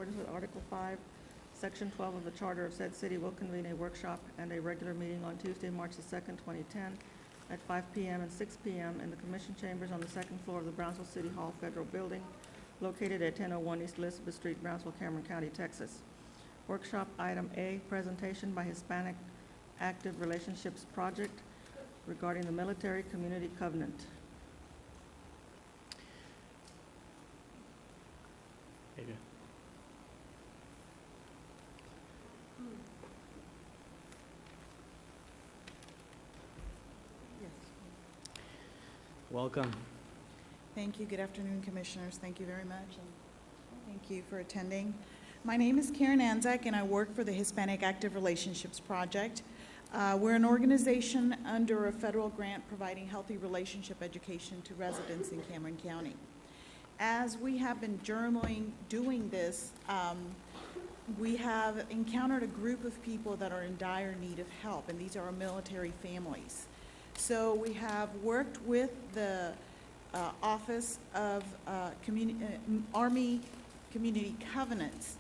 accordance with Article 5, Section 12 of the Charter of said city, will convene a workshop and a regular meeting on Tuesday, March the 2nd, 2010, at 5 p.m. and 6 p.m. in the Commission Chambers on the second floor of the Brownsville City Hall Federal Building, located at 1001 East Elizabeth Street, Brownsville, Cameron County, Texas. Workshop Item A, presentation by Hispanic Active Relationships Project regarding the Military Community Covenant. Adrian. Welcome. Thank you. Good afternoon, Commissioners. Thank you very much, and thank you for attending. My name is Karen Anzac, and I work for the Hispanic Active Relationships Project. We're an organization under a federal grant providing healthy relationship education to residents in Cameron County. As we have been doing this, we have encountered a group of people that are in dire need of help, and these are our military families. So we have worked with the Office of Army Community Covenants,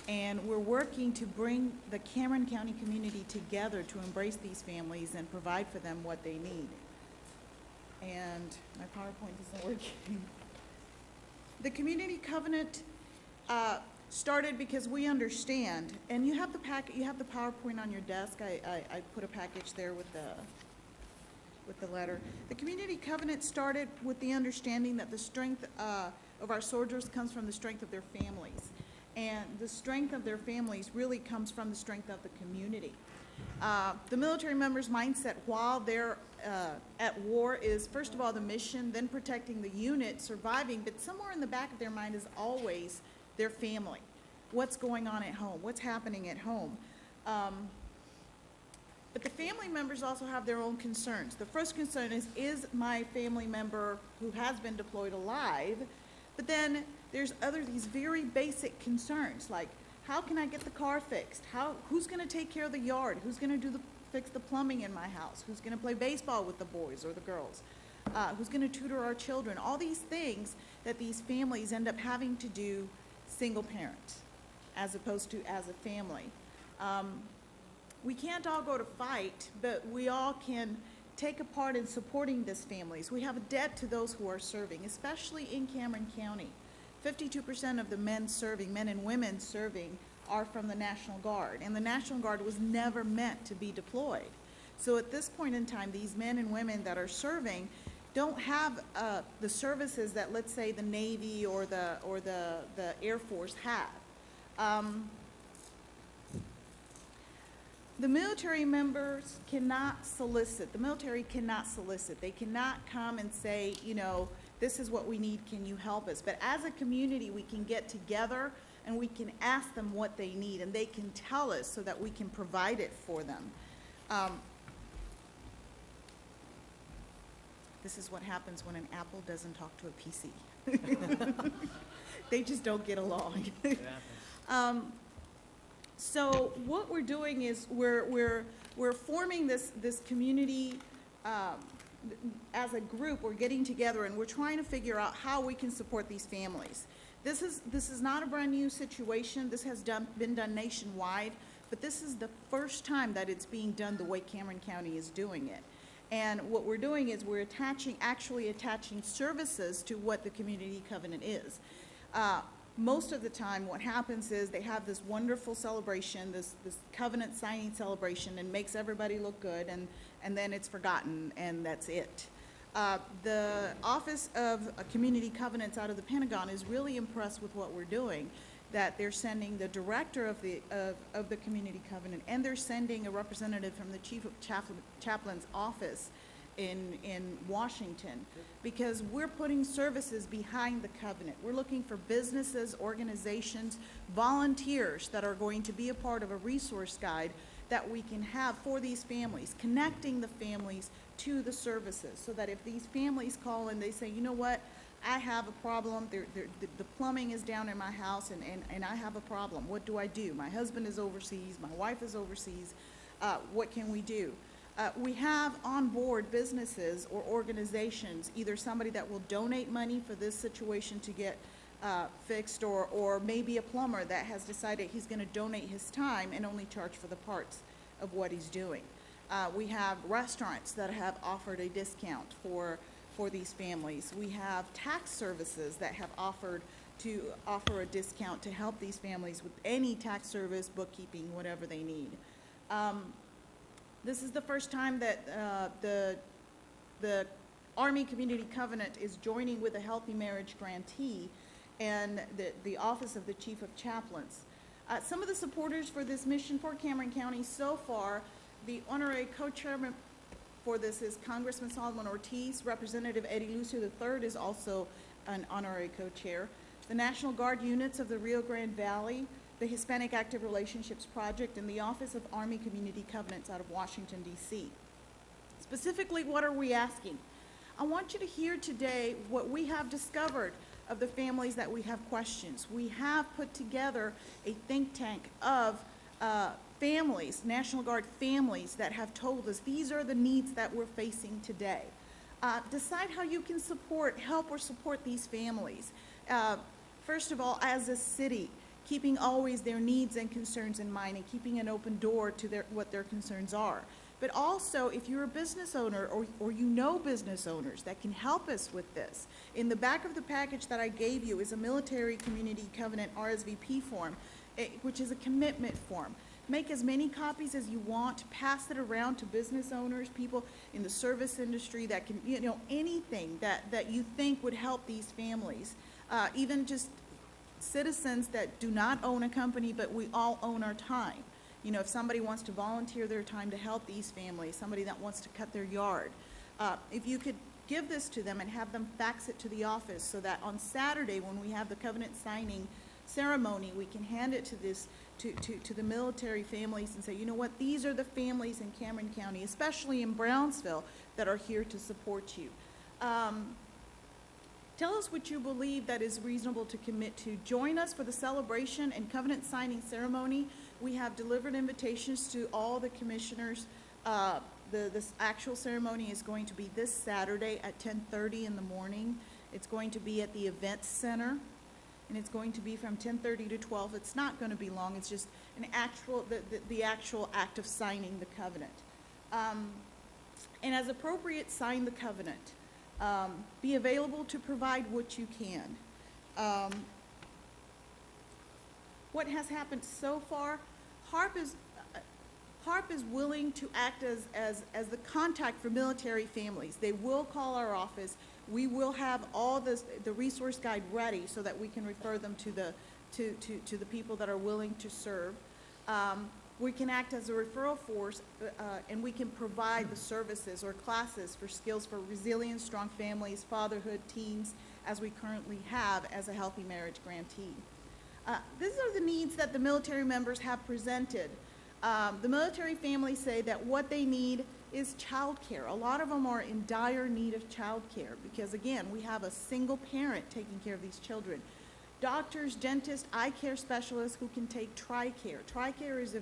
and we're working to bring the Cameron County community together to embrace these families and provide for them what they need. And my PowerPoint isn't working. The Community Covenant started because we understand, and you have the PowerPoint on your desk. I put a package there with the letter. The Community Covenant started with the understanding that the strength of our soldiers comes from the strength of their families. And the strength of their families really comes from the strength of the community. The military members' mindset while they're at war is, first of all, the mission, then protecting the unit, surviving, but somewhere in the back of their mind is always their family. What's going on at home? What's happening at home? But the family members also have their own concerns. The first concern is my family member who has been deployed alive? But then there's these very basic concerns, like how can I get the car fixed? Who's going to take care of the yard? Who's going to fix the plumbing in my house? Who's going to play baseball with the boys or the girls? Who's going to tutor our children? All these things that these families end up having to do single parent as opposed to as a family. We can't all go to fight, but we all can take a part in supporting these families. We have a debt to those who are serving, especially in Cameron County. 52% of the men and women serving are from the National Guard, and the National Guard was never meant to be deployed. So at this point in time, these men and women that are serving don't have the services that, let's say, the Navy or the Air Force have. The military members cannot solicit. The military cannot solicit. They cannot come and say, you know, this is what we need, can you help us? But as a community, we can get together and we can ask them what they need, and they can tell us so that we can provide it for them. This is what happens when an Apple doesn't talk to a PC. They just don't get along. So what we're doing is we're forming this community as a group. We're getting together and we're trying to figure out how we can support these families. This is not a brand new situation. This has been done nationwide, but this is the first time that it's being done the way Cameron County is doing it. And what we're doing is we're actually attaching services to what the Community Covenant is. Most of the time what happens is they have this wonderful celebration, this covenant signing celebration, and makes everybody look good, and then it's forgotten, and that's it. The Office of Community Covenants out of the Pentagon is really impressed with what we're doing, that they're sending the director of the Community Covenant, and they're sending a representative from the Chief of Chaplain's office in Washington, because we're putting services behind the covenant. We're looking for businesses, organizations, volunteers that are going to be a part of a resource guide that we can have for these families, connecting the families to the services, so that if these families call and they say, you know what, I have a problem, the plumbing is down in my house and I have a problem, what do I do? My husband is overseas, my wife is overseas, what can we do? We have on board businesses or organizations, either somebody that will donate money for this situation to get fixed, or maybe a plumber that has decided he's going to donate his time and only charge for the parts of what he's doing. We have restaurants that have offered a discount for these families. We have tax services that have offered to offer a discount to help these families with any tax service, bookkeeping, whatever they need. This is the first time that the Army Community Covenant is joining with a Healthy Marriage grantee and the Office of the Chief of Chaplains. Some of the supporters for this mission for Cameron County so far, the honorary co-chairman for this is Congressman Solomon Ortiz. Representative Eddie Lucio III is also an honorary co-chair. The National Guard units of the Rio Grande Valley, the Hispanic Active Relationships Project, and the Office of Army Community Covenants out of Washington, D.C. Specifically, what are we asking? I want you to hear today what we have discovered of the families that we have questions. We have put together a think tank of families, National Guard families, that have told us these are the needs that we're facing today. Decide how you can help or support these families. First of all, as a city, keeping always their needs and concerns in mind and keeping an open door to what their concerns are. But also, if you're a business owner or you know business owners that can help us with this, in the back of the package that I gave you is a Military Community Covenant RSVP form, which is a commitment form. Make as many copies as you want, pass it around to business owners, people in the service industry that can, anything that you think would help these families. Even just citizens that do not own a company, but we all own our time. If somebody wants to volunteer their time to help these families, somebody that wants to cut their yard, if you could give this to them and have them fax it to the office so that on Saturday when we have the covenant signing ceremony, we can hand it to the military families and say, you know what, these are the families in Cameron County, especially in Brownsville, that are here to support you. Tell us what you believe that is reasonable to commit to. Join us for the celebration and covenant signing ceremony. We have delivered invitations to all the commissioners. This actual ceremony is going to be this Saturday at 10:30 in the morning. It's going to be at the Event Center, and it's going to be from 10:30 to 12. It's not going to be long. It's just the actual act of signing the covenant. And as appropriate, sign the covenant. Be available to provide what you can. What has happened so far, HARP is willing to act as the contact for military families. They will call our office. We will have all the resource guide ready so that we can refer them to the people that are willing to serve. We can act as a referral force, and we can provide the services or classes for skills for resilience, strong families, fatherhood, teens, as we currently have as a Healthy Marriage grantee. These are the needs that the military members have presented. The military families say that what they need is child care. A lot of them are in dire need of child care because, again, we have a single parent taking care of these children. Doctors, dentists, eye care specialists who can take TRICARE. TRICARE is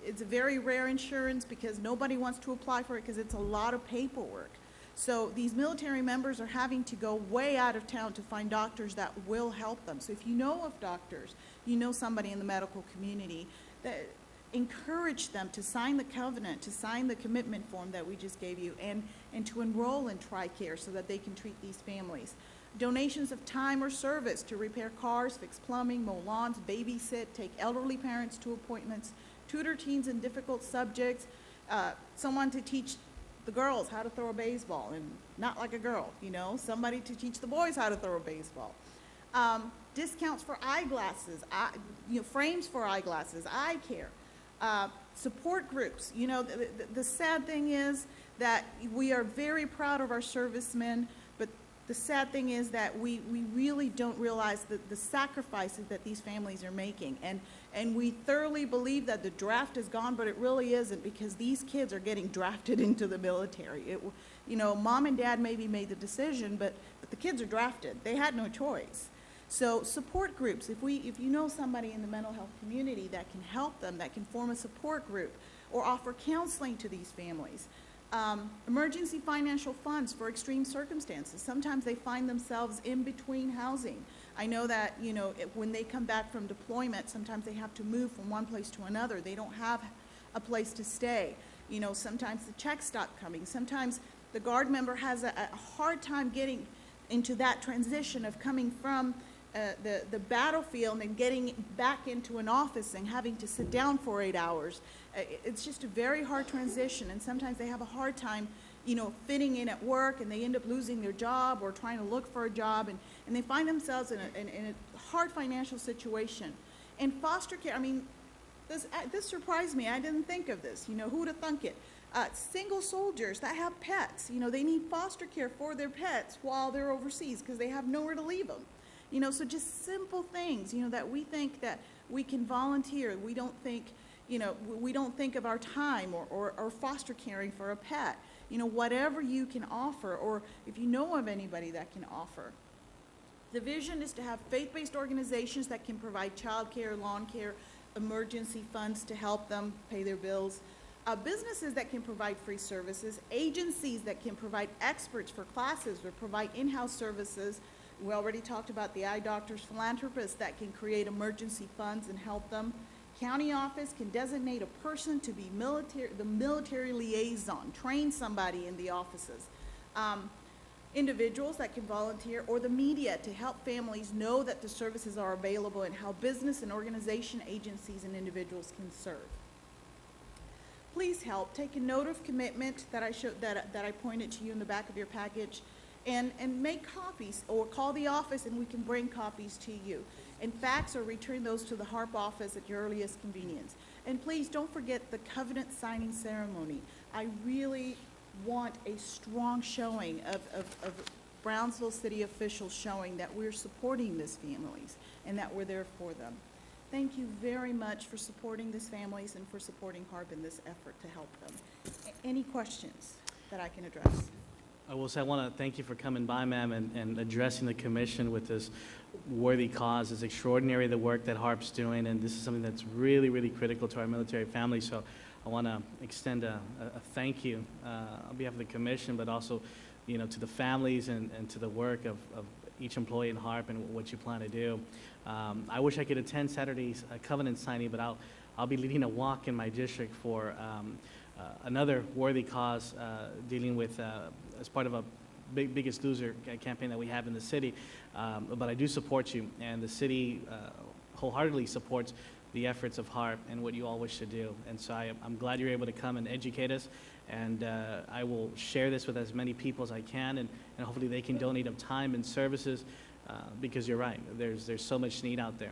it's a very rare insurance because nobody wants to apply for it because it's a lot of paperwork. So these military members are having to go way out of town to find doctors that will help them. So if you know of doctors, you know somebody in the medical community, encourage them to sign the covenant, to sign the commitment form that we just gave you, and to enroll in TRICARE so that they can treat these families. Donations of time or service to repair cars, fix plumbing, mow lawns, babysit, take elderly parents to appointments, tutor teens in difficult subjects, someone to teach the girls how to throw a baseball, and not like a girl, somebody to teach the boys how to throw a baseball. Discounts for eyeglasses, frames for eyeglasses, eye care. Support groups. The sad thing is that we are very proud of our servicemen, but the sad thing is that we really don't realize the sacrifices that these families are making. And we thoroughly believe that the draft is gone, but it really isn't, because these kids are getting drafted into the military. Mom and dad maybe made the decision, but the kids are drafted. They had no choice. So support groups, if you know somebody in the mental health community that can help them, that can form a support group or offer counseling to these families. Emergency financial funds for extreme circumstances. Sometimes they find themselves in between housing. I know that, you know, when they come back from deployment, sometimes they have to move from one place to another. They don't have a place to stay. You know, sometimes the checks stop coming. Sometimes the guard member has a hard time getting into that transition of coming from the battlefield and getting back into an office and having to sit down for 8 hours. It's just a very hard transition, and sometimes they have a hard time, you know, fitting in at work, and they end up losing their job or trying to look for a job, and they find themselves in a hard financial situation. And foster care, I mean, this surprised me. I didn't think of this. You know, who would have thunk it? Single soldiers that have pets, you know, they need foster care for their pets while they're overseas because they have nowhere to leave them. You know, so just simple things, you know, that we think that we can volunteer. We don't think, you know, we don't think of our time or foster caring for a pet. You know, whatever you can offer, or if you know of anybody that can offer. The vision is to have faith-based organizations that can provide child care, lawn care, emergency funds to help them pay their bills. Businesses that can provide free services, agencies that can provide experts for classes or provide in-house services. We already talked about the eye doctors, philanthropists that can create emergency funds and help them. County office can designate a person to be the military liaison, train somebody in the offices. Individuals that can volunteer, or the media to help families know that the services are available and how business and organization agencies and individuals can serve. Please help. Take a note of commitment that I showed, that I pointed to you in the back of your package, and make copies, or call the office and we can bring copies to you. And fax or return those to the HARP office at your earliest convenience. And please don't forget the covenant signing ceremony. I really want a strong showing of Brownsville city officials showing that we're supporting these families and that we're there for them. Thank you very much for supporting these families and for supporting HARP in this effort to help them. Any questions that I can address? I will say I want to thank you for coming by, ma'am, and addressing the commission with this worthy cause. It's extraordinary the work that HARP's doing, and this is something that's really, really critical to our military family. So I want to extend a thank you on behalf of the commission, but also, you know, to the families and to the work of each employee in HARP and what you plan to do. I wish I could attend Saturday's covenant signing, but I'll be leading a walk in my district for another worthy cause dealing with as part of a Biggest Loser campaign that we have in the city. But I do support you, and the city wholeheartedly supports the efforts of HARP and what you all wish to do. And so I'm glad you're able to come and educate us, and I will share this with as many people as I can, and hopefully they can donate of time and services, because you're right, there's so much need out there.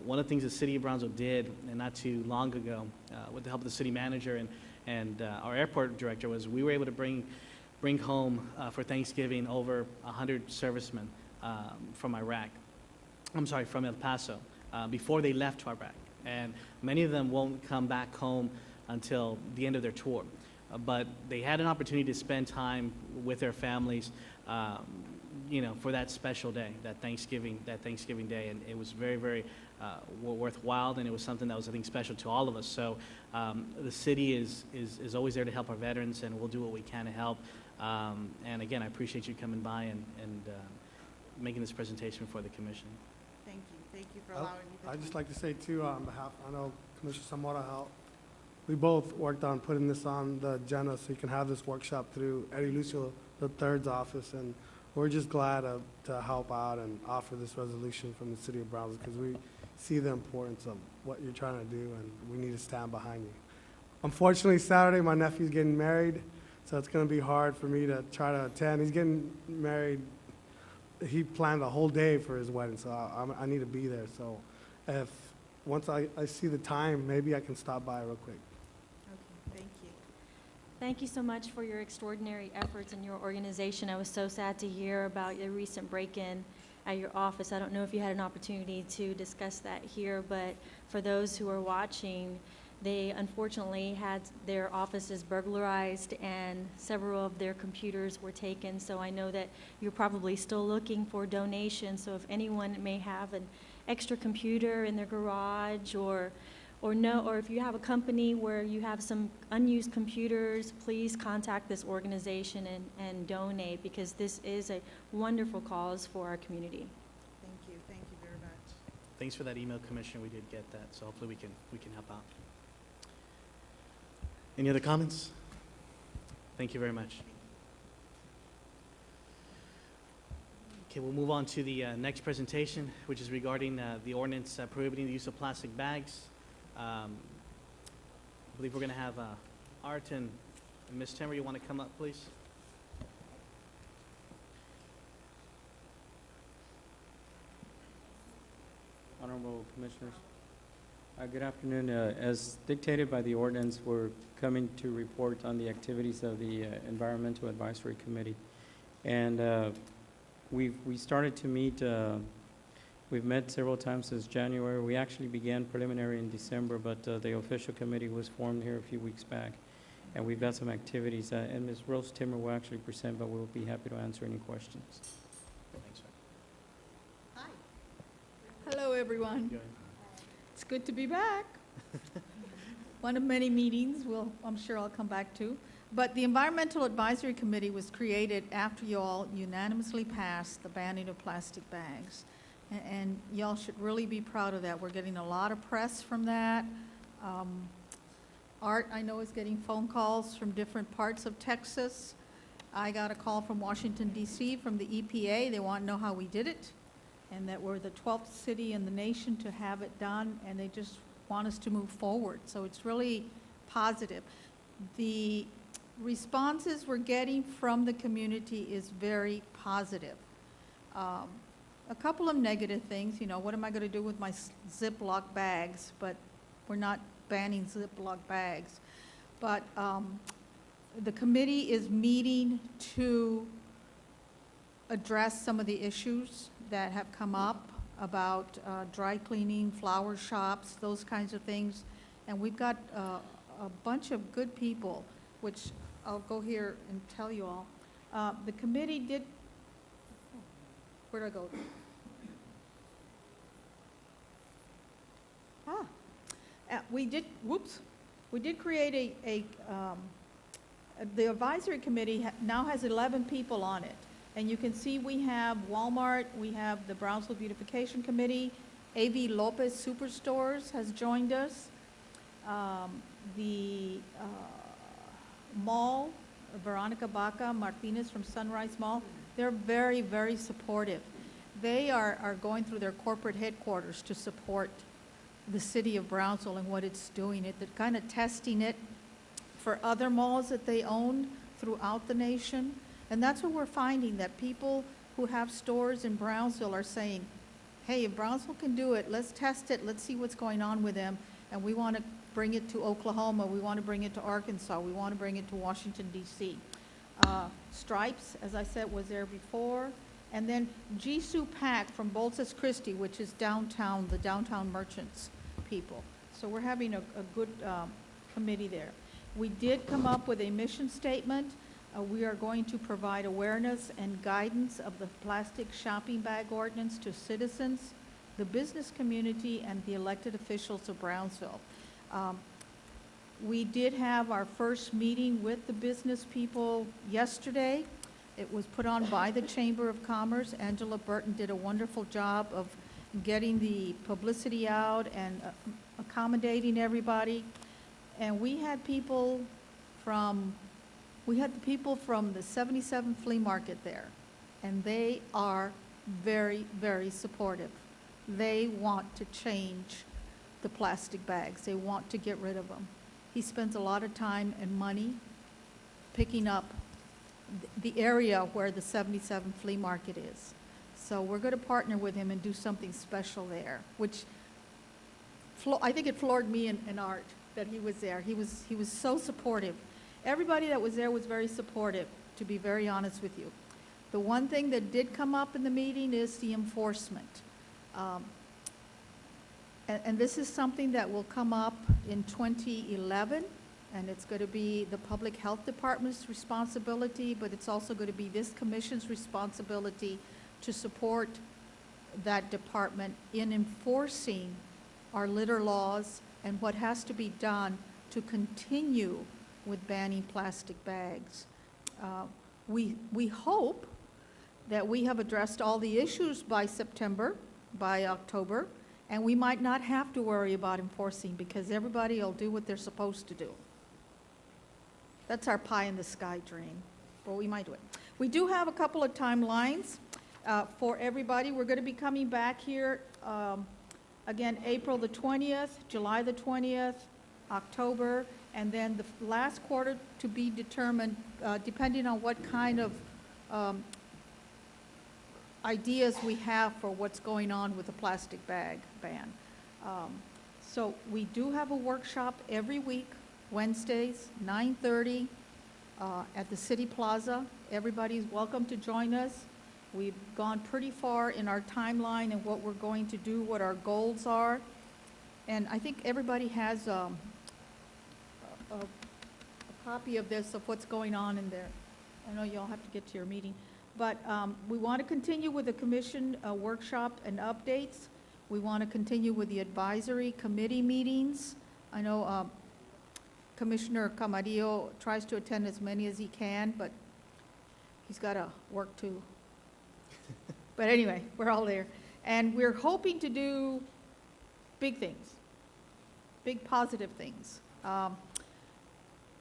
One of the things the city of Brownsville did, and not too long ago, with the help of the city manager and our airport director, was we were able to bring home for Thanksgiving over 100 servicemen from Iraq. I'm sorry, from El Paso, before they left to Iraq. And many of them won't come back home until the end of their tour. But they had an opportunity to spend time with their families, you know, for that special day, that Thanksgiving day. And it was very, very worthwhile, and it was something that was, I think, special to all of us. So the city is always there to help our veterans, and we'll do what we can to help. And again, I appreciate you coming by and making this presentation for the commission. Thank you for allowing me to. I'd just like to say too, on behalf, I know Commissioner Zamora helped. We both worked on putting this on the agenda so you can have this workshop through Eddie Lucio III's office, and we're just glad to help out and offer this resolution from the city of Brownsville, because we see the importance of what you're trying to do, and we need to stand behind you. Unfortunately, Saturday my nephew's getting married, so it's going to be hard for me to try to attend. He's getting married. He planned a whole day for his wedding, so I need to be there. So if once I see the time, maybe I can stop by real quick. Okay, thank you. Thank you so much for your extraordinary efforts in your organization. I was so sad to hear about your recent break-in at your office. I don't know if you had an opportunity to discuss that here, but for those who are watching, they unfortunately had their offices burglarized and several of their computers were taken. So I know that you're probably still looking for donations. So if anyone may have an extra computer in their garage or or if you have a company where you have some unused computers, please contact this organization and donate, because this is a wonderful cause for our community. Thank you very much. Thanks for that email, Commissioner. We did get that, so hopefully we can help out. Any other comments? Thank you very much. Okay, we'll move on to the next presentation, which is regarding the ordinance prohibiting the use of plastic bags. I believe we're going to have Art and Ms. Timmer. You want to come up, please? Honorable Commissioners. Good afternoon. As dictated by the ordinance, we're coming to report on the activities of the Environmental Advisory Committee. And we started to meet, we've met several times since January. We actually began preliminary in December, but the official committee was formed here a few weeks back. And we've got some activities. And Ms. Rose Timmer will actually present, but we'll be happy to answer any questions. Thanks, sir. Hi. Hello, everyone. Go ahead. It's good to be back. One of many meetings I'm sure I'll come back to. But the Environmental Advisory Committee was created after you all unanimously passed the banning of plastic bags. And y'all should really be proud of that. We're getting a lot of press from that. Art, I know, is getting phone calls from different parts of Texas. I got a call from Washington, D.C., from the EPA. They want to know how we did it, and that we're the 12th city in the nation to have it done, and they just want us to move forward. So it's really positive. The responses we're getting from the community is very positive. A couple of negative things, you know, what am I going to do with my Ziploc bags? But we're not banning Ziploc bags. But the committee is meeting to address some of the issues that have come up about dry cleaning, flower shops, those kinds of things. And we've got a bunch of good people, which I'll go here and tell you all. The committee did, where'd I go? We did create the advisory committee now has 11 people on it. And you can see we have Walmart, we have the Brownsville Beautification Committee, A.V. Lopez Superstores has joined us. The mall, Veronica Baca Martinez from Sunrise Mall, they're very, very supportive. They are going through their corporate headquarters to support the city of Brownsville and what it's doing. They're kind of testing it for other malls that they own throughout the nation. And that's what we're finding, that people who have stores in Brownsville are saying, hey, if Brownsville can do it, let's test it, let's see what's going on with them. And we want to bring it to Oklahoma, we want to bring it to Arkansas, we want to bring it to Washington, D.C. Stripes, as I said, was there before. And then Jisoo Pak from Bolsas Christi, which is downtown, the downtown merchants people. So we're having a good committee there. We did come up with a mission statement. We are going to provide awareness and guidance of the plastic shopping bag ordinance to citizens, the business community, and the elected officials of Brownsville. We did have our first meeting with the business people yesterday. It was put on by the Chamber of Commerce. Angela Burton did a wonderful job of getting the publicity out and accommodating everybody. And we had people from the 77 flea market there, and they are very, very supportive. They want to change the plastic bags. They want to get rid of them. He spends a lot of time and money picking up the area where the 77 flea market is. So we're going to partner with him and do something special there, which I think it floored me and Art that he was there. He was so supportive. Everybody that was there was very supportive, to be very honest with you. The one thing that did come up in the meeting is the enforcement. And this is something that will come up in 2011, and it's going to be the Public Health Department's responsibility, but it's also going to be this commission's responsibility to support that department in enforcing our litter laws and what has to be done to continue with banning plastic bags. We hope that we have addressed all the issues by September, by October, and we might not have to worry about enforcing because everybody will do what they're supposed to do. That's our pie in the sky dream, but we might do it. We do have a couple of timelines for everybody. We're going to be coming back here again April the 20th, July the 20th, October, and then the last quarter to be determined depending on what kind of ideas we have for what's going on with the plastic bag ban. So we do have a workshop every week, Wednesdays, 9:30 at the City Plaza. Everybody's welcome to join us. We've gone pretty far in our timeline and what we're going to do, what our goals are. And I think everybody has a copy of this, of what's going on in there. I know you all have to get to your meeting. But we want to continue with the commission workshop and updates. We want to continue with the advisory committee meetings. I know Commissioner Camarillo tries to attend as many as he can, but he's got to work too. But anyway, we're all there. And we're hoping to do big things, big positive things.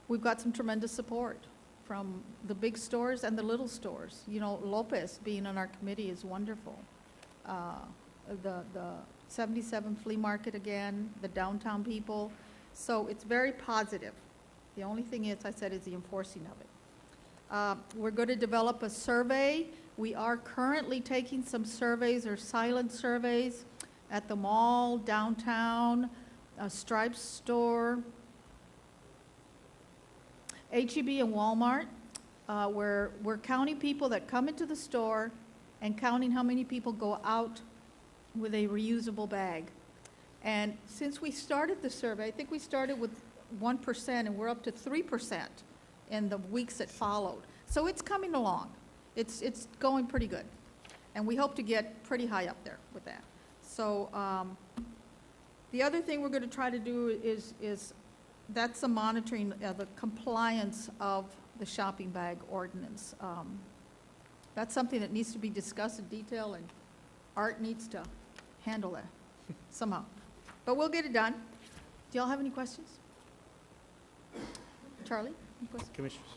We've got some tremendous support from the big stores and the little stores. You know, Lopez being on our committee is wonderful. The 77 flea market again, the downtown people. So it's very positive. The only thing is, I said, is the enforcing of it. We're going to develop a survey. We are currently taking some surveys or silent surveys at the mall, downtown, Stripes store, HEB and Walmart, where we're counting people that come into the store and counting how many people go out with a reusable bag. And since we started the survey, I think we started with 1% and we're up to 3% in the weeks that followed. So it's coming along. It's going pretty good. And we hope to get pretty high up there with that. So the other thing we're going to try to do is that's the monitoring of the compliance of the shopping bag ordinance. That's something that needs to be discussed in detail, and Art needs to handle that somehow. But we'll get it done. Do y'all have any questions? Charlie, any questions? Commissioners.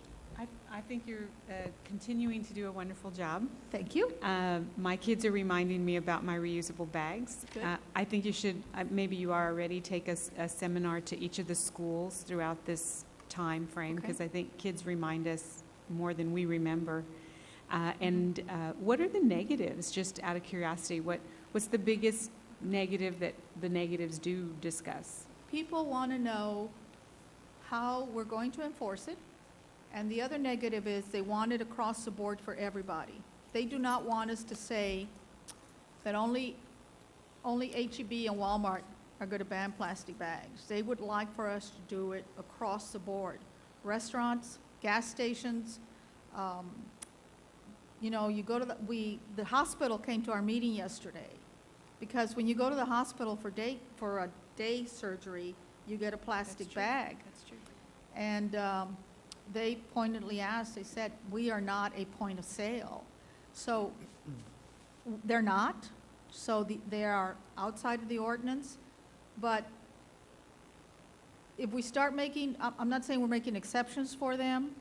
I think you're continuing to do a wonderful job. Thank you. My kids are reminding me about my reusable bags. Good. I think you should, maybe you are already, take a seminar to each of the schools throughout this time frame, Okay. because I think kids remind us more than we remember. And what are the negatives, just out of curiosity? What's the biggest negative that the negatives do discuss? People want to know how we're going to enforce it. And the other negative is they want it across the board for everybody. They do not want us to say that only HEB and Walmart are going to ban plastic bags. They would like for us to do it across the board. Restaurants, gas stations, you know, you go to the hospital came to our meeting yesterday, because when you go to the hospital for a day surgery, you get a plastic bag. That's true. And they pointedly asked, they said, we are not a point of sale. So they're not. So they are outside of the ordinance. But if we start making, I'm not saying we're making exceptions for them,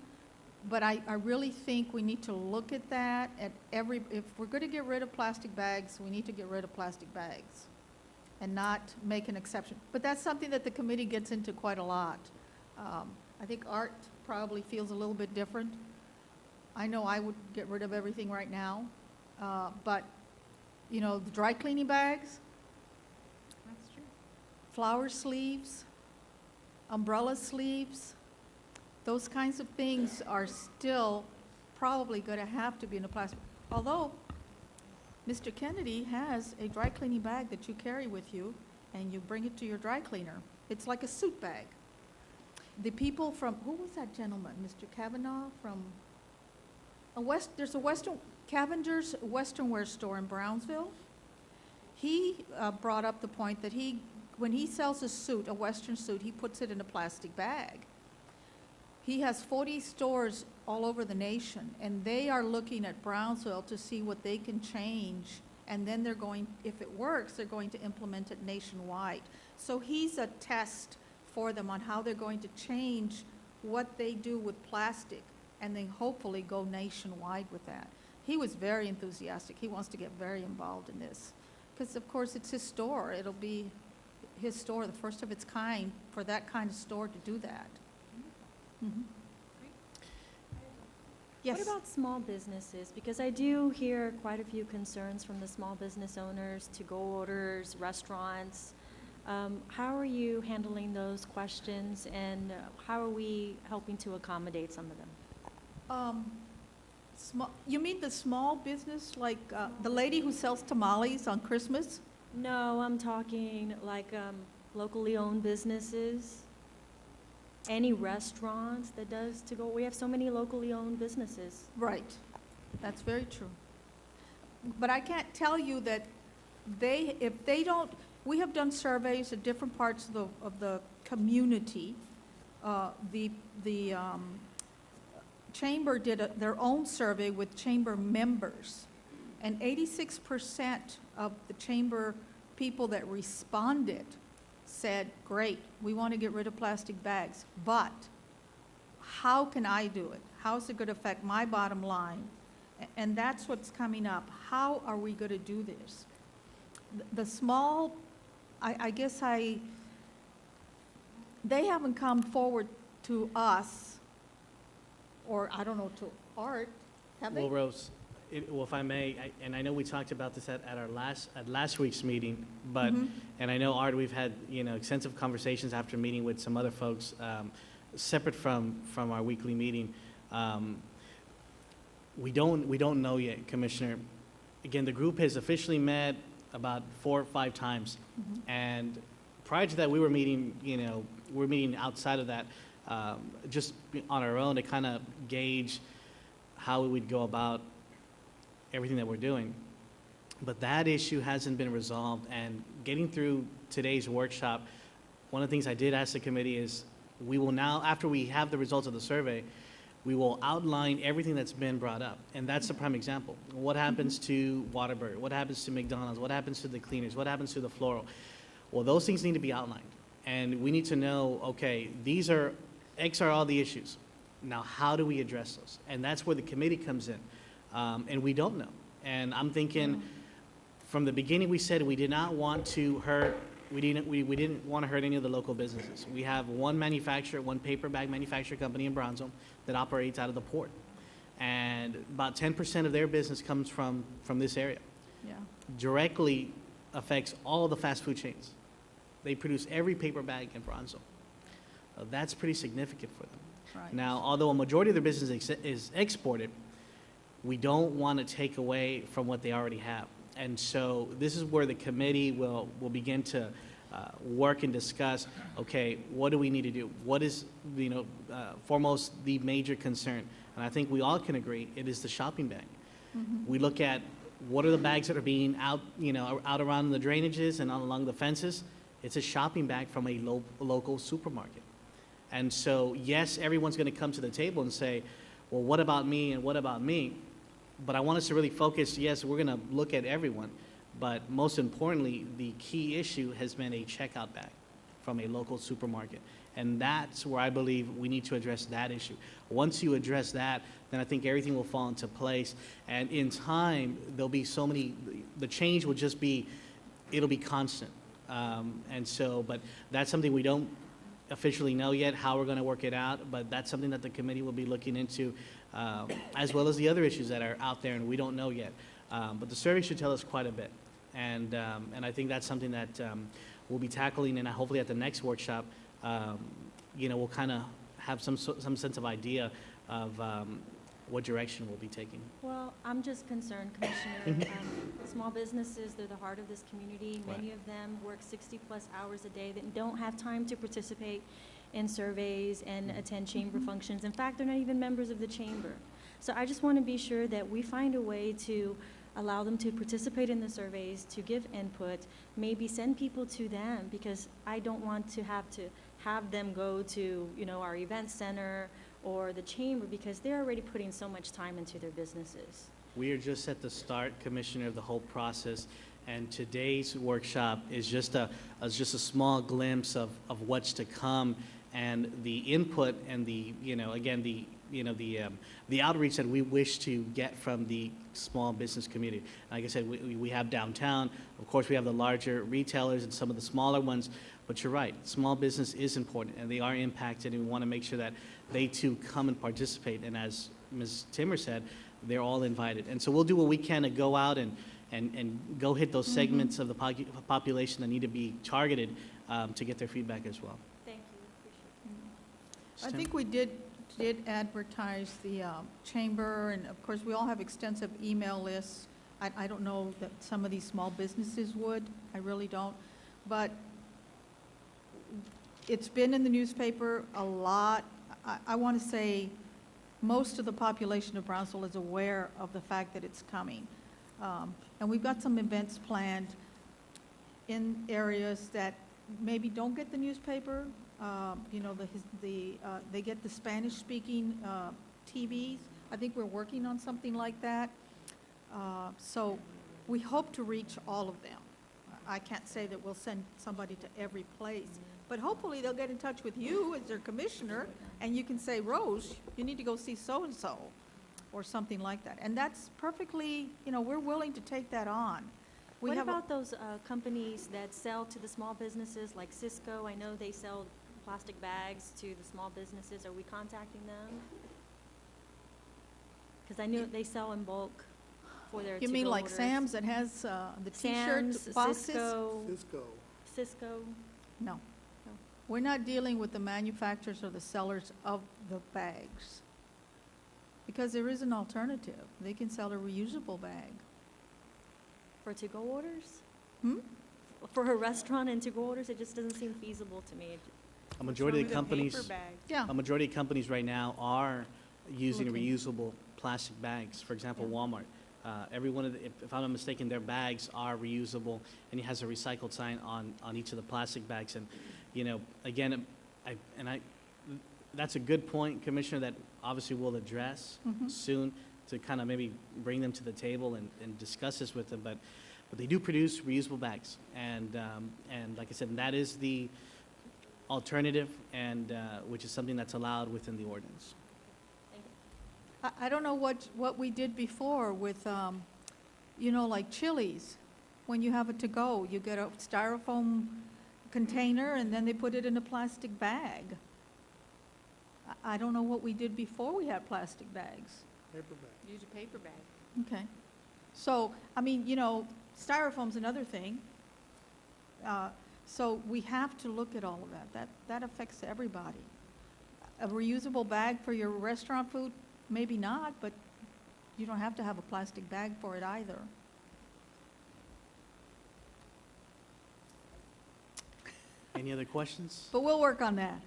but I really think we need to look at that if we're going to get rid of plastic bags, we need to get rid of plastic bags and not make an exception. But that's something that the committee gets into quite a lot. I think Art probably feels a little bit different. I know I would get rid of everything right now. But, you know, the dry cleaning bags, That's true. flower sleeves, umbrella sleeves, those kinds of things are still probably going to have to be in a plastic. Although Mr. Kennedy has a dry cleaning bag that you carry with you and you bring it to your dry cleaner. It's like a suit bag. The people from, who was that gentleman? Mr. Kavanaugh from, there's a Cavender's Western Wear store in Brownsville. He brought up the point that he when he sells a suit, a Western suit, he puts it in a plastic bag. He has 40 stores all over the nation, and they are looking at Brownsville to see what they can change. And then they're going, if it works, they're going to implement it nationwide. So he's a test for them on how they're going to change what they do with plastic, and then hopefully go nationwide with that. He was very enthusiastic. He wants to get very involved in this. Because, of course, it's his store. It'll be his store, the first of its kind, for that kind of store to do that. Mhm. Yes. What about small businesses? Because I do hear quite a few concerns from the small business owners, to-go orders, restaurants. How are you handling those questions, and how are we helping to accommodate some of them? You mean the small business, like the lady who sells tamales on Christmas? No, I'm talking like locally owned businesses. Any restaurants that does to-go. We have so many locally owned businesses. Right. That's very true. But I can't tell you that if they don't, we have done surveys at different parts of the community. The Chamber did their own survey with Chamber members, and 86% of the Chamber people that responded said, great, we want to get rid of plastic bags, but how can I do it? How is it going to affect my bottom line? And that's what's coming up. How are we going to do this? The small, I guess they haven't come forward to us, or I don't know, to Art, have they? Well, Rose, well, if I may, and I know we talked about this at last week's meeting, but, and I know, Art, we've had, extensive conversations after meeting with some other folks, separate from our weekly meeting. We don't know yet, Commissioner. Again, the group has officially met about 4 or 5 times, and prior to that, we were meeting outside of that, just on our own to kind of gauge how we would go about everything that we're doing. But that issue hasn't been resolved, and getting through today's workshop, one of the things I did ask the committee is we will now, after we have the results of the survey, we will outline everything that's been brought up. And that's a prime example. What happens to Whataburger? What happens to McDonald's? What happens to the cleaners? What happens to the floral? Well, those things need to be outlined. And we need to know, okay, X are all the issues. Now, how do we address those? And that's where the committee comes in. And we don't know. And I'm thinking, from the beginning, we said we did not want to hurt, we didn't want to hurt any of the local businesses. We have one paper bag manufacturer company in Brownsville that operates out of the port. And about 10% of their business comes from this area. Yeah. Directly affects all the fast food chains. They produce every paper bag in Brownsville. That's pretty significant for them. Right. Now, although a majority of their business is exported, we don't want to take away from what they already have. And so this is where the committee will begin to work and discuss, okay, what do we need to do? What is, foremost the major concern? And I think we all can agree it is the shopping bag. We look at what are the bags that are being out around the drainages and along the fences. It's a shopping bag from a local supermarket. And so, yes, everyone's going to come to the table and say, well, what about me and what about me? But I want us to really focus, yes, we're going to look at everyone, but most importantly, the key issue has been a checkout bag from a local supermarket. And that's where I believe we need to address that issue. Once you address that, then I think everything will fall into place. And in time, there'll be so many, the change will just be, it'll be constant. And so, but that's something we don't officially know yet how we're going to work it out, but that's something that the committee will be looking into, as well as the other issues that are out there and we don't know yet. But the survey should tell us quite a bit. And I think that's something that we'll be tackling, and hopefully at the next workshop, we'll kind of have some sense of idea of what direction we'll be taking. Well, I'm just concerned, Commissioner. Small businesses, they're the heart of this community. Many of them work 60-plus hours a day that don't have time to participate in surveys and attend chamber functions. In fact, they're not even members of the chamber. So I just want to be sure that we find a way to allow them to participate in the surveys, to give input, maybe send people to them, because I don't want to have them go to, our event center or the chamber, because they're already putting so much time into their businesses. We are just at the start, Commissioner, of the whole process, and today's workshop is just a small glimpse of what's to come, and the input and the outreach that we wish to get from the small business community. Like I said, we have downtown. Of course, we have the larger retailers and some of the smaller ones. But you're right, small business is important, and they are impacted, and we want to make sure that they too come and participate. And as Ms. Timmer said, they're all invited. And so we'll do what we can to go out and go hit those segments of the population that need to be targeted to get their feedback as well. Thank you. I think we did advertise the chamber, and of course, we all have extensive email lists. I don't know that some of these small businesses would, I really don't, but it's been in the newspaper a lot. I want to say most of the population of Brownsville is aware of the fact that it's coming. And we've got some events planned in areas that maybe don't get the newspaper. They get the Spanish-speaking TVs. I think we're working on something like that. So we hope to reach all of them. I can't say that we'll send somebody to every place, but hopefully they'll get in touch with you as their commissioner, and you can say, Rose, you need to go see so-and-so, or something like that. And that's perfectly, we're willing to take that on. What about those companies that sell to the small businesses, like Cisco? I know they sell plastic bags to the small businesses. Are we contacting them? Because I knew they sell in bulk for their You mean to-go like orders. Sam's that has the Sam's, T-shirt boxes? Cisco. No. No. We're not dealing with the manufacturers or the sellers of the bags. Because there is an alternative. They can sell a reusable bag. For to-go orders? Hmm? For a restaurant and to-go orders, it just doesn't seem feasible to me. A majority of companies, Yeah. a majority of companies right now are using Looking. reusable plastic bags. For example, Yeah. Walmart. Every one of the, if I'm not mistaken, their bags are reusable, and it has a recycled sign on each of the plastic bags. And, again, that's a good point, Commissioner, that obviously we'll address soon to kind of maybe bring them to the table and discuss this with them. But they do produce reusable bags, and like I said, that is the alternative, and which is something that's allowed within the ordinance. I don't know what we did before with, like Chili's. When you have it to go, you get a styrofoam container and then they put it in a plastic bag. I don't know what we did before we had plastic bags. Paper bag. Use a paper bag. Okay. So, styrofoam's another thing. So we have to look at all of that. That affects everybody. A reusable bag for your restaurant food, maybe not, but you don't have to have a plastic bag for it either. Any other questions? But we'll work on that.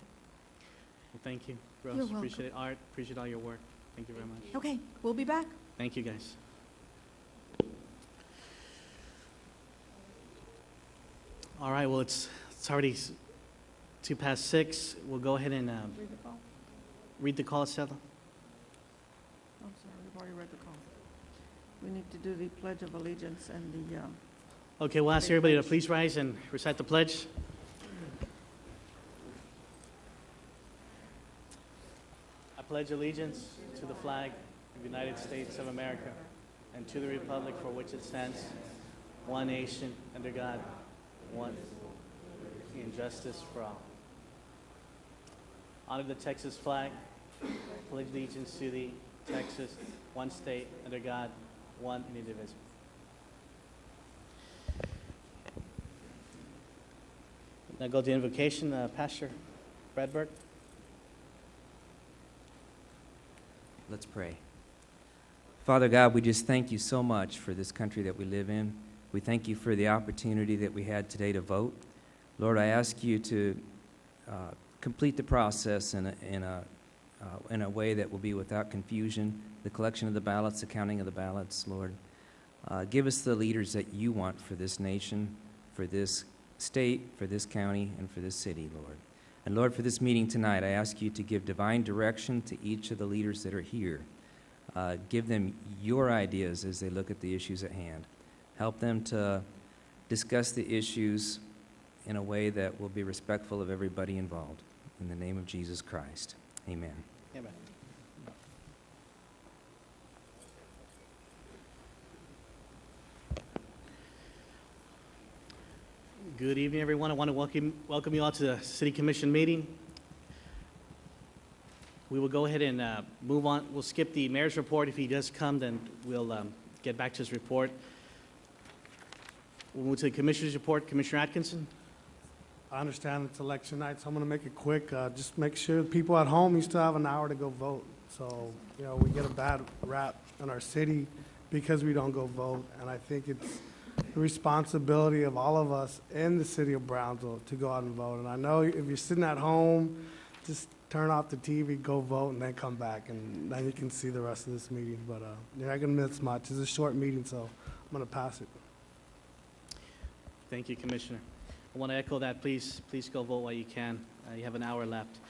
Well, thank you, Rose. You're welcome. Appreciate it. Art, appreciate all your work. Thank you very much. Okay, we'll be back. Thank you, guys. All right, well, it's already 6:02. We'll go ahead and Read the call. read the call, Estela. I'm sorry, we've already read the call. We need to do the Pledge of Allegiance and the, Okay, we'll ask everybody to please rise and recite the pledge. I pledge allegiance to the flag of the United States of America and to the republic for which it stands, one nation, under God, one, in justice for all. Honor the Texas flag, pledge allegiance to the Texas, one state, under God, one and indivisible. Now go to invocation, Pastor Bradberg. Let's pray. Father God, we just thank you so much for this country that we live in. We thank you for the opportunity that we had today to vote. Lord, I ask you to complete the process in a way that will be without confusion, the collection of the ballots, the counting of the ballots, Lord. Give us the leaders that you want for this nation, for this state, for this county, and for this city, Lord. And Lord, for this meeting tonight, I ask you to give divine direction to each of the leaders that are here. Give them your ideas as they look at the issues at hand. Help them to discuss the issues in a way that will be respectful of everybody involved. In the name of Jesus Christ, amen. Amen. Good evening, everyone. I want to welcome you all to the City Commission meeting. We will go ahead and move on. We'll skip the mayor's report. If he does come, then we'll get back to his report. We'll move to the commissioner's report. Commissioner Atkinson. I understand it's election night, so I'm going to make it quick. Just make sure people at home, you still have an hour to go vote. So, we get a bad rap in our city because we don't go vote. And I think it's the responsibility of all of us in the city of Brownsville to go out and vote. And I know if you're sitting at home, just turn off the TV, go vote, and then come back. And then you can see the rest of this meeting. But you're not going to miss much. It's a short meeting, so I'm going to pass it. Thank you, Commissioner. I want to echo that. Please go vote while you can. You have an hour left.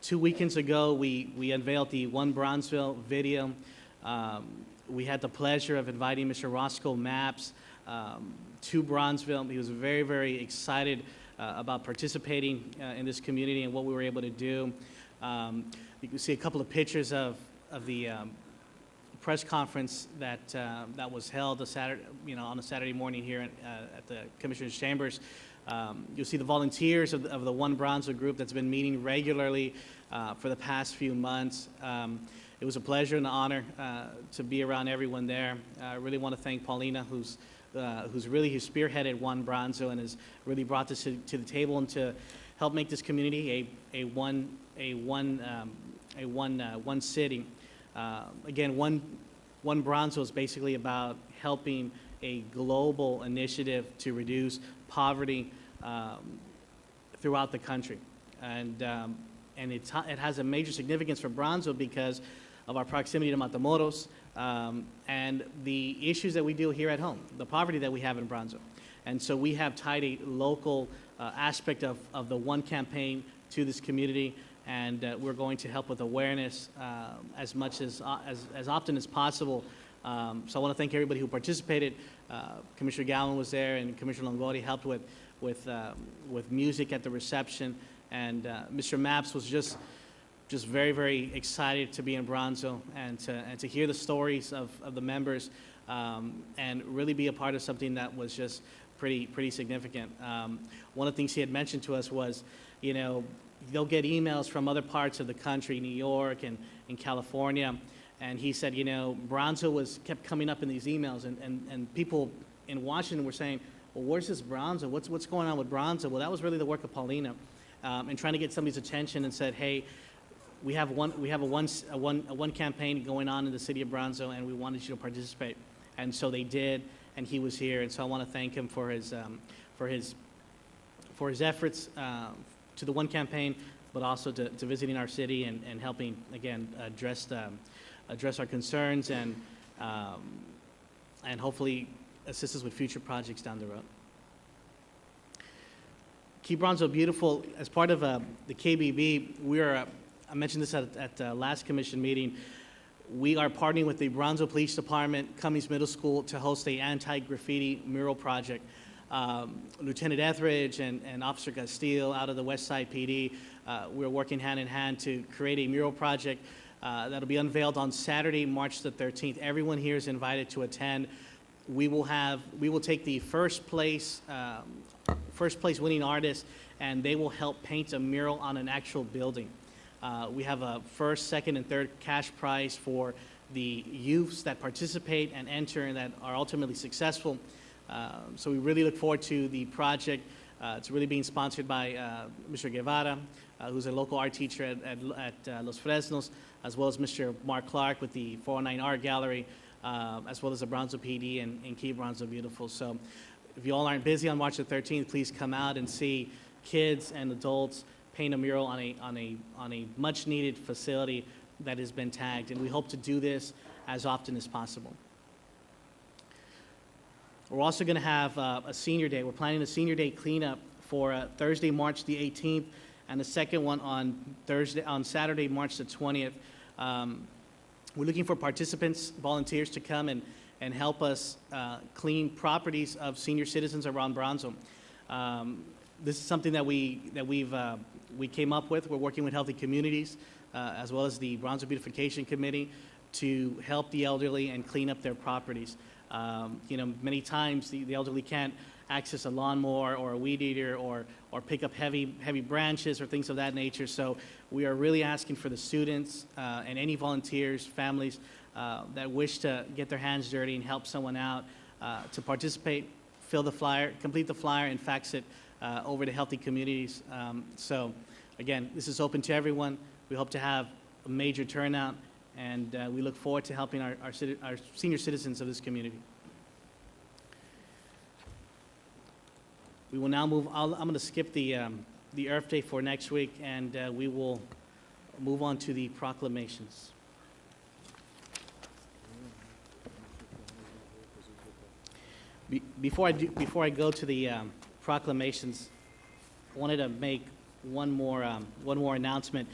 2 weekends ago, we unveiled the One Brownsville video. We had the pleasure of inviting Mr. Roscoe Mapps to Brownsville. He was very, very excited about participating in this community and what we were able to do. You can see a couple of pictures of the press conference that was held on a Saturday morning here at the Commissioner's Chambers. You'll see the volunteers of the One Brownsville group that's been meeting regularly for the past few months. It was a pleasure and an honor to be around everyone there. I really want to thank Paulina, who's spearheaded One Brownsville and has really brought this to the table and to help make this community a one city. Again, One Brownsville is basically about helping a global initiative to reduce poverty throughout the country, and it has a major significance for Brownsville because of our proximity to Matamoros and the issues that we deal here at home, the poverty that we have in Brownsville. And so we have tied a local aspect of the One campaign to this community, and we're going to help with awareness as often as possible. So I want to thank everybody who participated. Commissioner Galvin was there, and Commissioner Longori helped with music at the reception, and Mr. Mapps was just very, very excited to be in Brownsville and to hear the stories of the members and really be a part of something that was just pretty significant. One of the things he had mentioned to us was, they'll get emails from other parts of the country, New York and in California, and he said, Brownsville kept coming up in these emails, and people in Washington were saying, well, where's this Brownsville? What's going on with Brownsville? Well, that was really the work of Paulina, and trying to get somebody's attention and said, hey, we have a one campaign going on in the city of Brownsville, and we wanted you to participate, and so they did, and he was here, and so I want to thank him for his efforts to the One campaign, but also to visiting our city and helping again address our concerns and hopefully assist us with future projects down the road. Keep Brownsville Beautiful. As part of the KBB, I mentioned this at the last commission meeting. We are partnering with the Brownsville Police Department, Cummings Middle School, to host a anti-graffiti mural project. Lieutenant Etheridge and Officer Castillo out of the West Side PD, we're working hand in hand to create a mural project that'll be unveiled on Saturday, March the 13th. Everyone here is invited to attend. We will take the first place winning artist, and they will help paint a mural on an actual building. We have a first, second, and third cash prize for the youths that participate and enter and that are ultimately successful. So we really look forward to the project. It's really being sponsored by Mr. Guevara, who's a local art teacher at Los Fresnos, as well as Mr. Mark Clark with the 409 Art Gallery, as well as the Brownsville PD and Keep Brownsville Beautiful. So if you all aren't busy on March the 13th, please come out and see kids and adults paint a mural on a much-needed facility that has been tagged. And we hope to do this as often as possible. We're also going to have a senior day. We're planning a senior day cleanup for Thursday, March the 18th, and the second one on Saturday, March the 20th. We're looking for participants, volunteers to come and help us clean properties of senior citizens around Brownsville. This is something that we came up with. We're working with Healthy Communities as well as the Brownsville Beautification Committee to help the elderly and clean up their properties. Many times the elderly can't access a lawnmower or a weed eater or pick up heavy branches or things of that nature. So we are really asking for the students and any volunteers, families that wish to get their hands dirty and help someone out to participate, fill the flyer, complete the flyer, and fax it over to Healthy Communities. So again, this is open to everyone. We hope to have a major turnout, and we look forward to helping our senior citizens of this community. We will now move. I'm going to skip the Earth Day for next week, and we will move on to the proclamations. Before I go to the proclamations, I wanted to make one more announcement.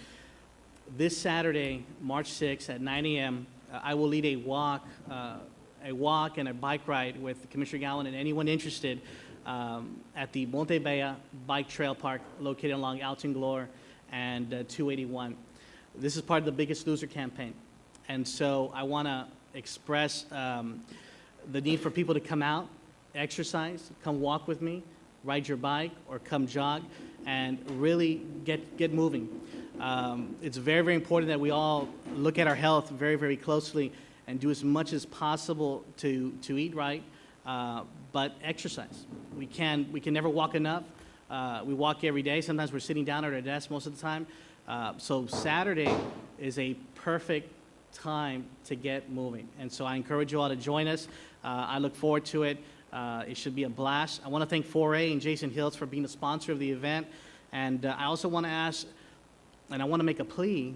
This Saturday, March 6th at 9 a.m., I will lead a walk and a bike ride with Commissioner Gowan and anyone interested at the Monte Bella Bike Trail Park located along Alton Glore and 281. This is part of the Biggest Loser campaign. And so I want to express the need for people to come out, exercise, come walk with me, ride your bike, or come jog, and really get moving. It's very, very important that we all look at our health very, very closely and do as much as possible to eat right, but exercise. We can never walk enough. We walk every day. Sometimes we're sitting down at our desk most of the time. So Saturday is a perfect time to get moving. And so I encourage you all to join us. I look forward to it. It should be a blast. I want to thank 4A and Jason Hills for being the sponsor of the event. And I also want to ask, and I want to make a plea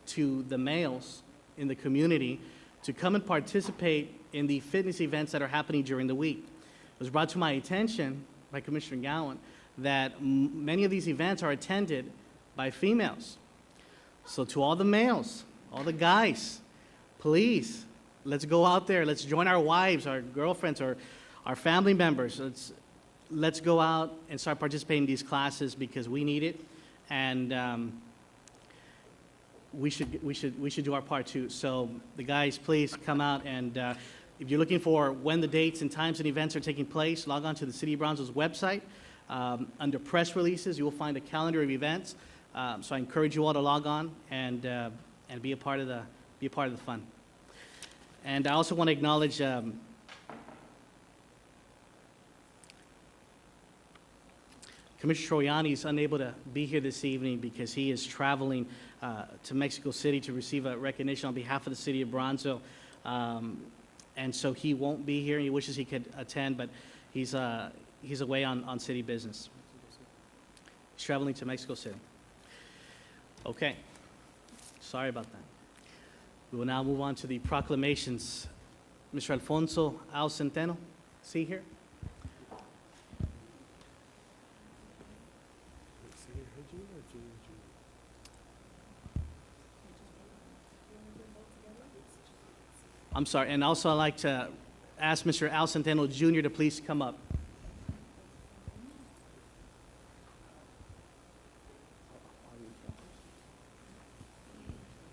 to the males in the community to come and participate in the fitness events that are happening during the week. It was brought to my attention by Commissioner Gowan that many of these events are attended by females. So to all the males, all the guys, please, let's go out there. Let's join our wives, our girlfriends, or our family members. Let's go out and start participating in these classes because we need it, and we should do our part too. So the guys, please come out, and if you're looking for when the dates and times and events are taking place, log on to the City of Brownsville's website. Under press releases, you will find a calendar of events. So I encourage you all to log on and be a part of the fun. And I also want to acknowledge Commissioner Troiani is unable to be here this evening because he is traveling to Mexico City to receive a recognition on behalf of the City of Brownsville. And so he won't be here. He wishes he could attend, but he's away on city business. He's traveling to Mexico City. Okay. Sorry about that. We will now move on to the proclamations. Mr. Alfonso Al Centeno, see here? I'm sorry, and also I'd like to ask Mr. Al Centeno Jr. to please come up.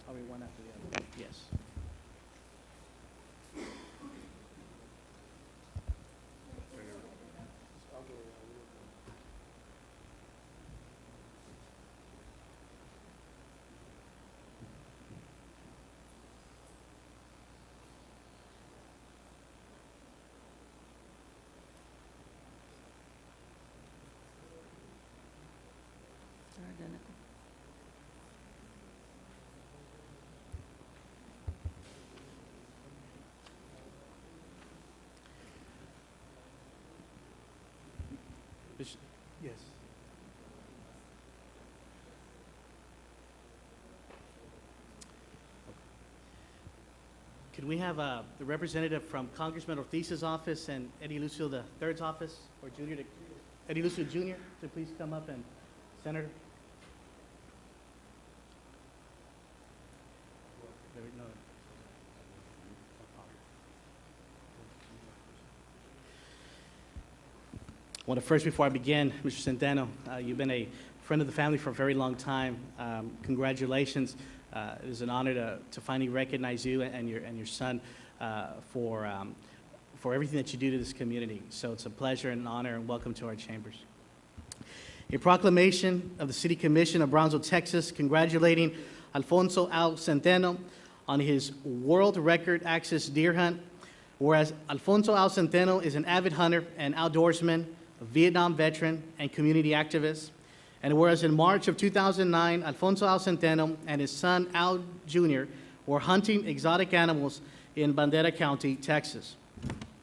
Are we one after the other? Yes. They're identical. Yes. Could we have the representative from Congressman Ortiz's office and Eddie Lucio III's office, or Junior, Eddie Lucio Jr., to please come up, and Senator? No. I want to first, before I begin, Mr. Centeno, you've been a friend of the family for a very long time. Congratulations. It is an honor to finally recognize you and your son for everything that you do to this community. So it's a pleasure and an honor, and welcome to our chambers. A proclamation of the City Commission of Brownsville, Texas, congratulating Alfonso Al Centeno on his world record access deer hunt. Whereas Alfonso Al Centeno is an avid hunter and outdoorsman, a Vietnam veteran, and community activist. And whereas in March of 2009, Alfonso Al Centeno and his son Al Jr. were hunting exotic animals in Bandera County, Texas.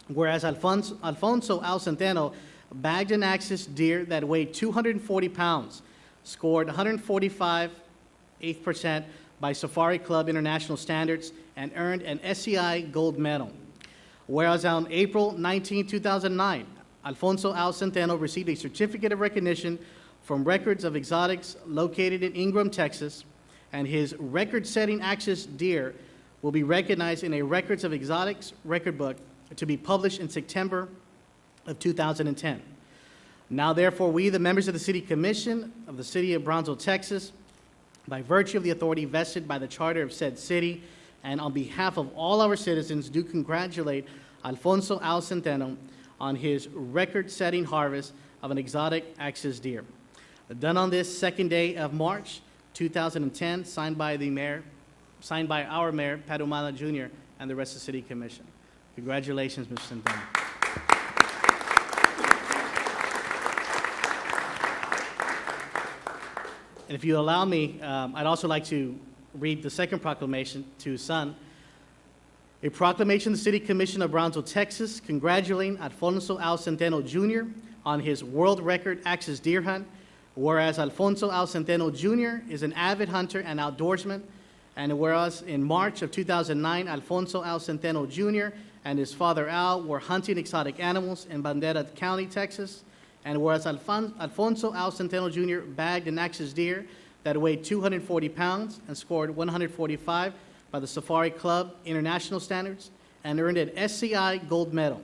Whereas Alfonso Al Centeno bagged an axis deer that weighed 240 pounds, scored 145 8th% by Safari Club International Standards, and earned an SCI gold medal. Whereas on April 19, 2009, Alfonso Al Centeno received a certificate of recognition from Records of Exotics located in Ingram, Texas, and his record-setting axis deer will be recognized in a Records of Exotics record book to be published in September of 2010. Now, therefore, we, the members of the City Commission of the City of Brownsville, Texas, by virtue of the authority vested by the charter of said city, and on behalf of all our citizens, do congratulate Alfonso Al Centeno on his record-setting harvest of an exotic axis deer. Done on this second day of March 2010, signed by our mayor, Pat Humala Jr., and the rest of the City Commission. Congratulations, Mr. Centeno. And if you allow me, I'd also like to read the second proclamation to his son. A proclamation of the City Commission of Brownsville, Texas, congratulating Alfonso Al Centeno Jr. on his world record axis deer hunt. Whereas Alfonso Al Centeno Jr. is an avid hunter and outdoorsman, and whereas in March of 2009, Alfonso Al Centeno Jr. and his father Al were hunting exotic animals in Bandera County, Texas, and whereas Alfonso Al Centeno Jr. bagged an axis deer that weighed 240 pounds and scored 145 by the Safari Club International Standards and earned an SCI gold medal.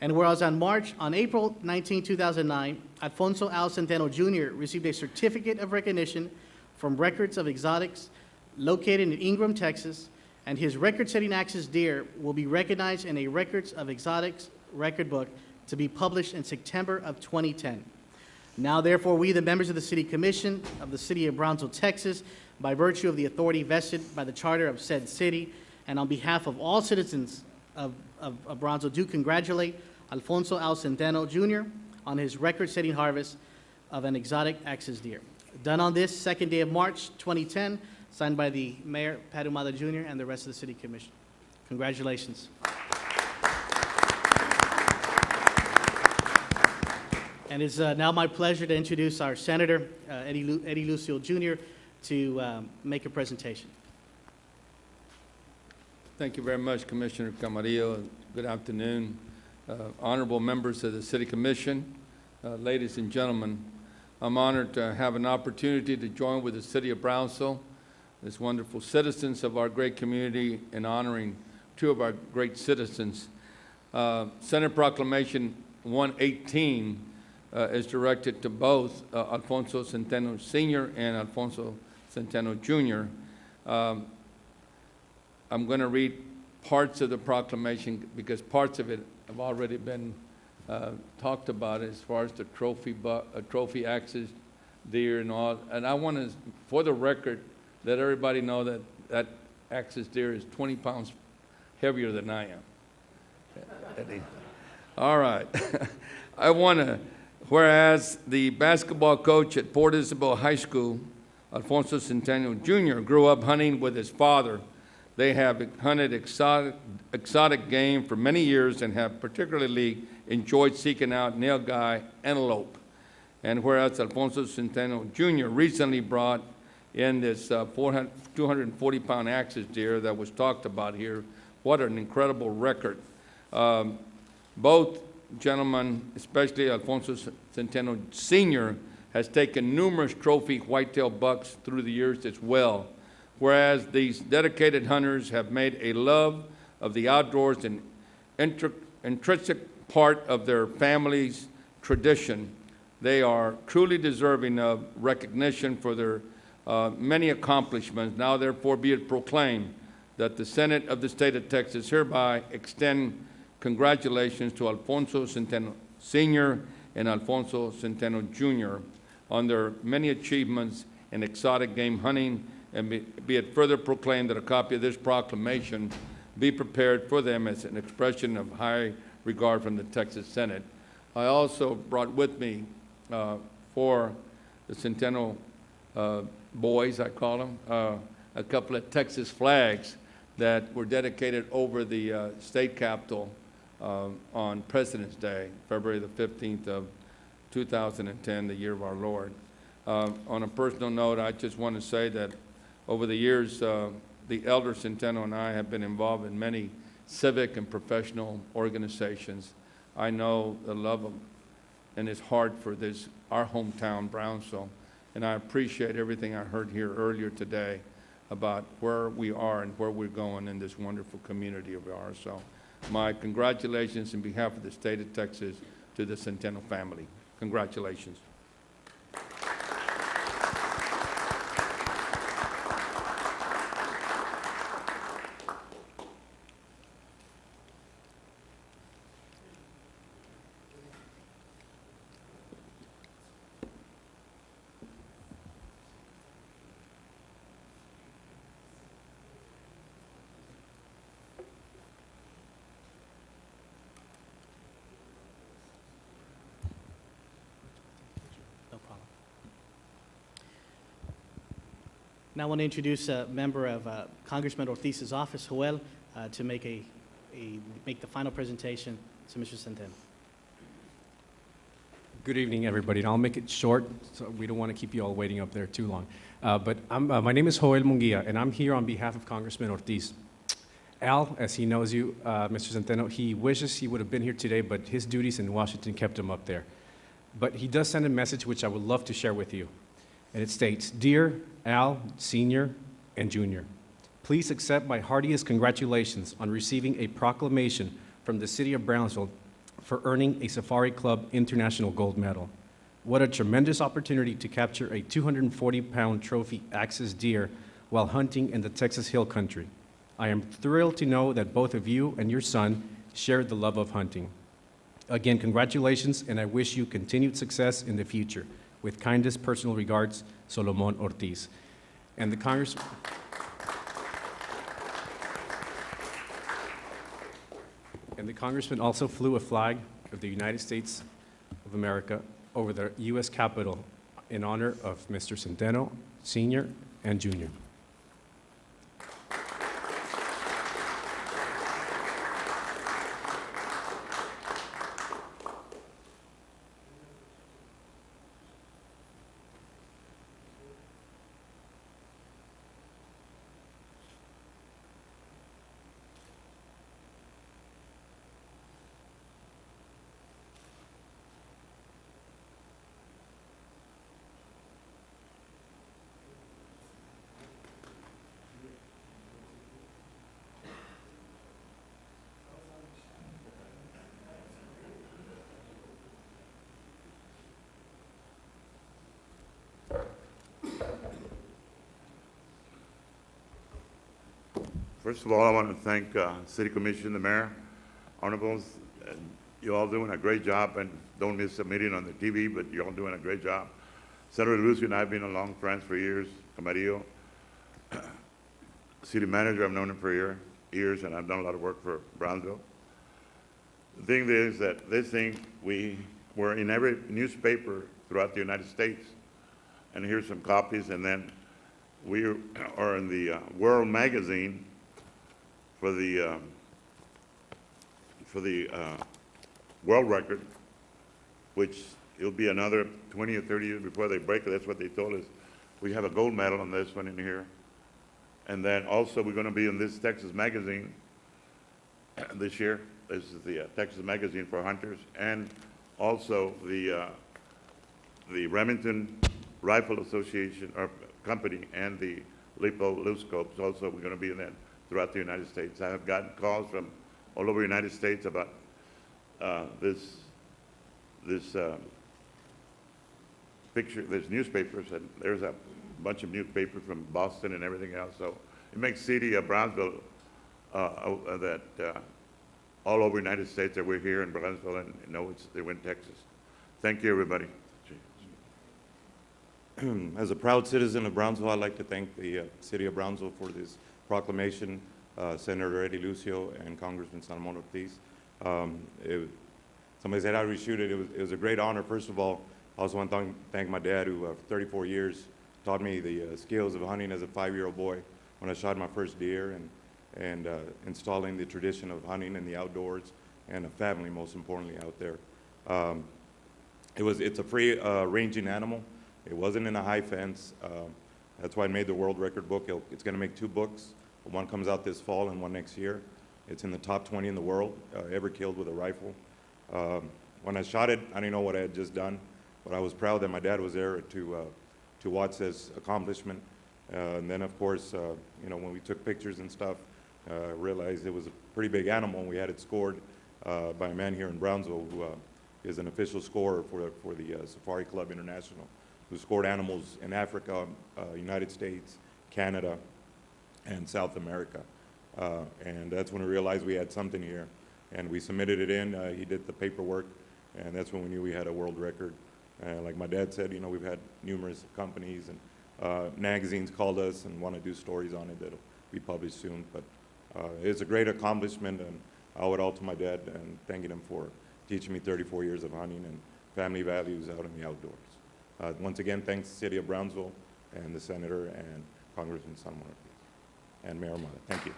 And whereas on April 19, 2009, Alfonso Al Centeno Jr. received a certificate of recognition from Records of Exotics located in Ingram, Texas, and his record-setting axis deer will be recognized in a Records of Exotics record book to be published in September of 2010. Now, therefore, we, the members of the City Commission of the City of Brownsville, Texas, by virtue of the authority vested by the charter of said city, and on behalf of all citizens of Brownsville, do congratulate Alfonso Al Centeno Jr. on his record-setting harvest of an exotic axis deer. Done on this second day of March 2010, signed by the Mayor, Pat Humala Jr., and the rest of the City Commission. Congratulations. And it's now my pleasure to introduce our Senator, Eddie Lucio Jr., to make a presentation. Thank you very much, Commissioner Camarillo. Good afternoon. Honorable members of the City Commission, ladies and gentlemen, I'm honored to have an opportunity to join with the City of Brownsville, as wonderful citizens of our great community, in honoring two of our great citizens. Senate Proclamation 118 is directed to both Alfonso Centeno Sr. and Alfonso Centeno Jr. I'm going to read parts of the proclamation because parts of it have already been talked about as far as the trophy axis deer and all. And I want to, for the record, let everybody know that that axis deer is 20 pounds heavier than I am. All right. I want to, whereas the basketball coach at Port Isabel High School, Alfonso Centeno Jr., grew up hunting with his father. They have hunted exotic game for many years and have particularly enjoyed seeking out nilgai antelope. And whereas Alfonso Centeno Jr. recently brought in this 240-pound axis deer that was talked about here what an incredible record. Both gentlemen, especially Alfonso Centeno Sr., has taken numerous trophy whitetail bucks through the years as well, whereas these dedicated hunters have made a love of the outdoors an intrinsic part of their family's tradition. They are truly deserving of recognition for their many accomplishments. Now, therefore, be it proclaimed that the Senate of the State of Texas hereby extend congratulations to Alfonso Centeno Sr. and Alfonso Centeno Jr. on their many achievements in exotic game hunting, and be it further proclaimed that a copy of this proclamation be prepared for them as an expression of high regard from the Texas Senate. I also brought with me for the Centeno boys, I call them, a couple of Texas flags that were dedicated over the state capitol on President's Day, February the 15th of 2010, the year of our Lord. On a personal note, I just want to say that over the years, the elder Centeno and I have been involved in many civic and professional organizations. I know the love of and his heart for this, our hometown, Brownsville, and I appreciate everything I heard here earlier today about where we are and where we're going in this wonderful community of ours. So my congratulations on behalf of the state of Texas to the Centeno family. Congratulations. No problem. Now I want to introduce a member of Congressman Ortiz's office, Joel, to make the final presentation to Mr. Centeno. Good evening, everybody. And I'll make it short, so we don't want to keep you all waiting up there too long. My name is Joel Munguia, and I'm here on behalf of Congressman Ortiz. Al, as he knows you, Mr. Centeno, he wishes he would have been here today, but his duties in Washington kept him up there. But he does send a message which I would love to share with you. And it states, "Dear Al, Sr. and Jr., please accept my heartiest congratulations on receiving a proclamation from the City of Brownsville for earning a Safari Club International Gold Medal. What a tremendous opportunity to capture a 240-pound trophy axis deer while hunting in the Texas Hill Country. I am thrilled to know that both of you and your son share the love of hunting. Again, congratulations, and I wish you continued success in the future. With kindest personal regards, Solomon Ortiz." And the Congressman also flew a flag of the United States of America over the U.S. Capitol in honor of Mr. Centeno, Sr. and Jr. First of all, I want to thank City Commission, the Mayor, Honorables. You all doing a great job, and don't miss a meeting on the TV, but you're all doing a great job. Senator Lucio and I have been long friends for years. Camarillo, City Manager, I've known him for years, and I've done a lot of work for Brownsville. The thing is that this thing, we were in every newspaper throughout the United States, and here's some copies, and then we are in the World Magazine for the world record, which it'll be another 20 or 30 years before they break it. That's what they told us. We have a gold medal on this one in here. And then also we're going to be in this Texas magazine this year. This is the Texas Magazine for Hunters, and also the Remington Rifle Association or Company and the Lipo Loose Scopes. Also, we're going to be in that throughout the United States. I have gotten calls from all over the United States about this picture, there's newspapers, and there's a bunch of newspapers from Boston and everything else. So it makes city of Brownsville that all over the United States that we're here in Brownsville and know they're in Texas. Thank you, everybody. As a proud citizen of Brownsville, I'd like to thank the city of Brownsville for this proclamation, Senator Eddie Lucio and Congressman Salmon Ortiz. Somebody said how do we shoot it? It was a great honor. First of all, I also want to thank my dad, who for 34 years taught me the skills of hunting as a 5-year-old boy when I shot my first deer, and installing the tradition of hunting in the outdoors and a family, most importantly, out there. It's a free ranging animal. It wasn't in a high fence. That's why I made the world record book. It's going to make 2 books. One comes out this fall and one next year. It's in the top 20 in the world ever killed with a rifle. When I shot it, I didn't know what I had just done, but I was proud that my dad was there to watch this accomplishment. And then, of course, when we took pictures and stuff, realized it was a pretty big animal, and we had it scored by a man here in Brownsville who is an official scorer for the Safari Club International, who scored animals in Africa, United States, Canada, and South America. And that's when we realized we had something here. And we submitted it in. He did the paperwork, and that's when we knew we had a world record. Like my dad said, we've had numerous companies and magazines called us and want to do stories on it that'll be published soon. But it's a great accomplishment, and I owe it all to my dad and thanking him for teaching me 34 years of hunting and family values out in the outdoors. Once again, thanks to the city of Brownsville and the senator and Congressman Salmon Ortiz and Mayor Mata. Thank you.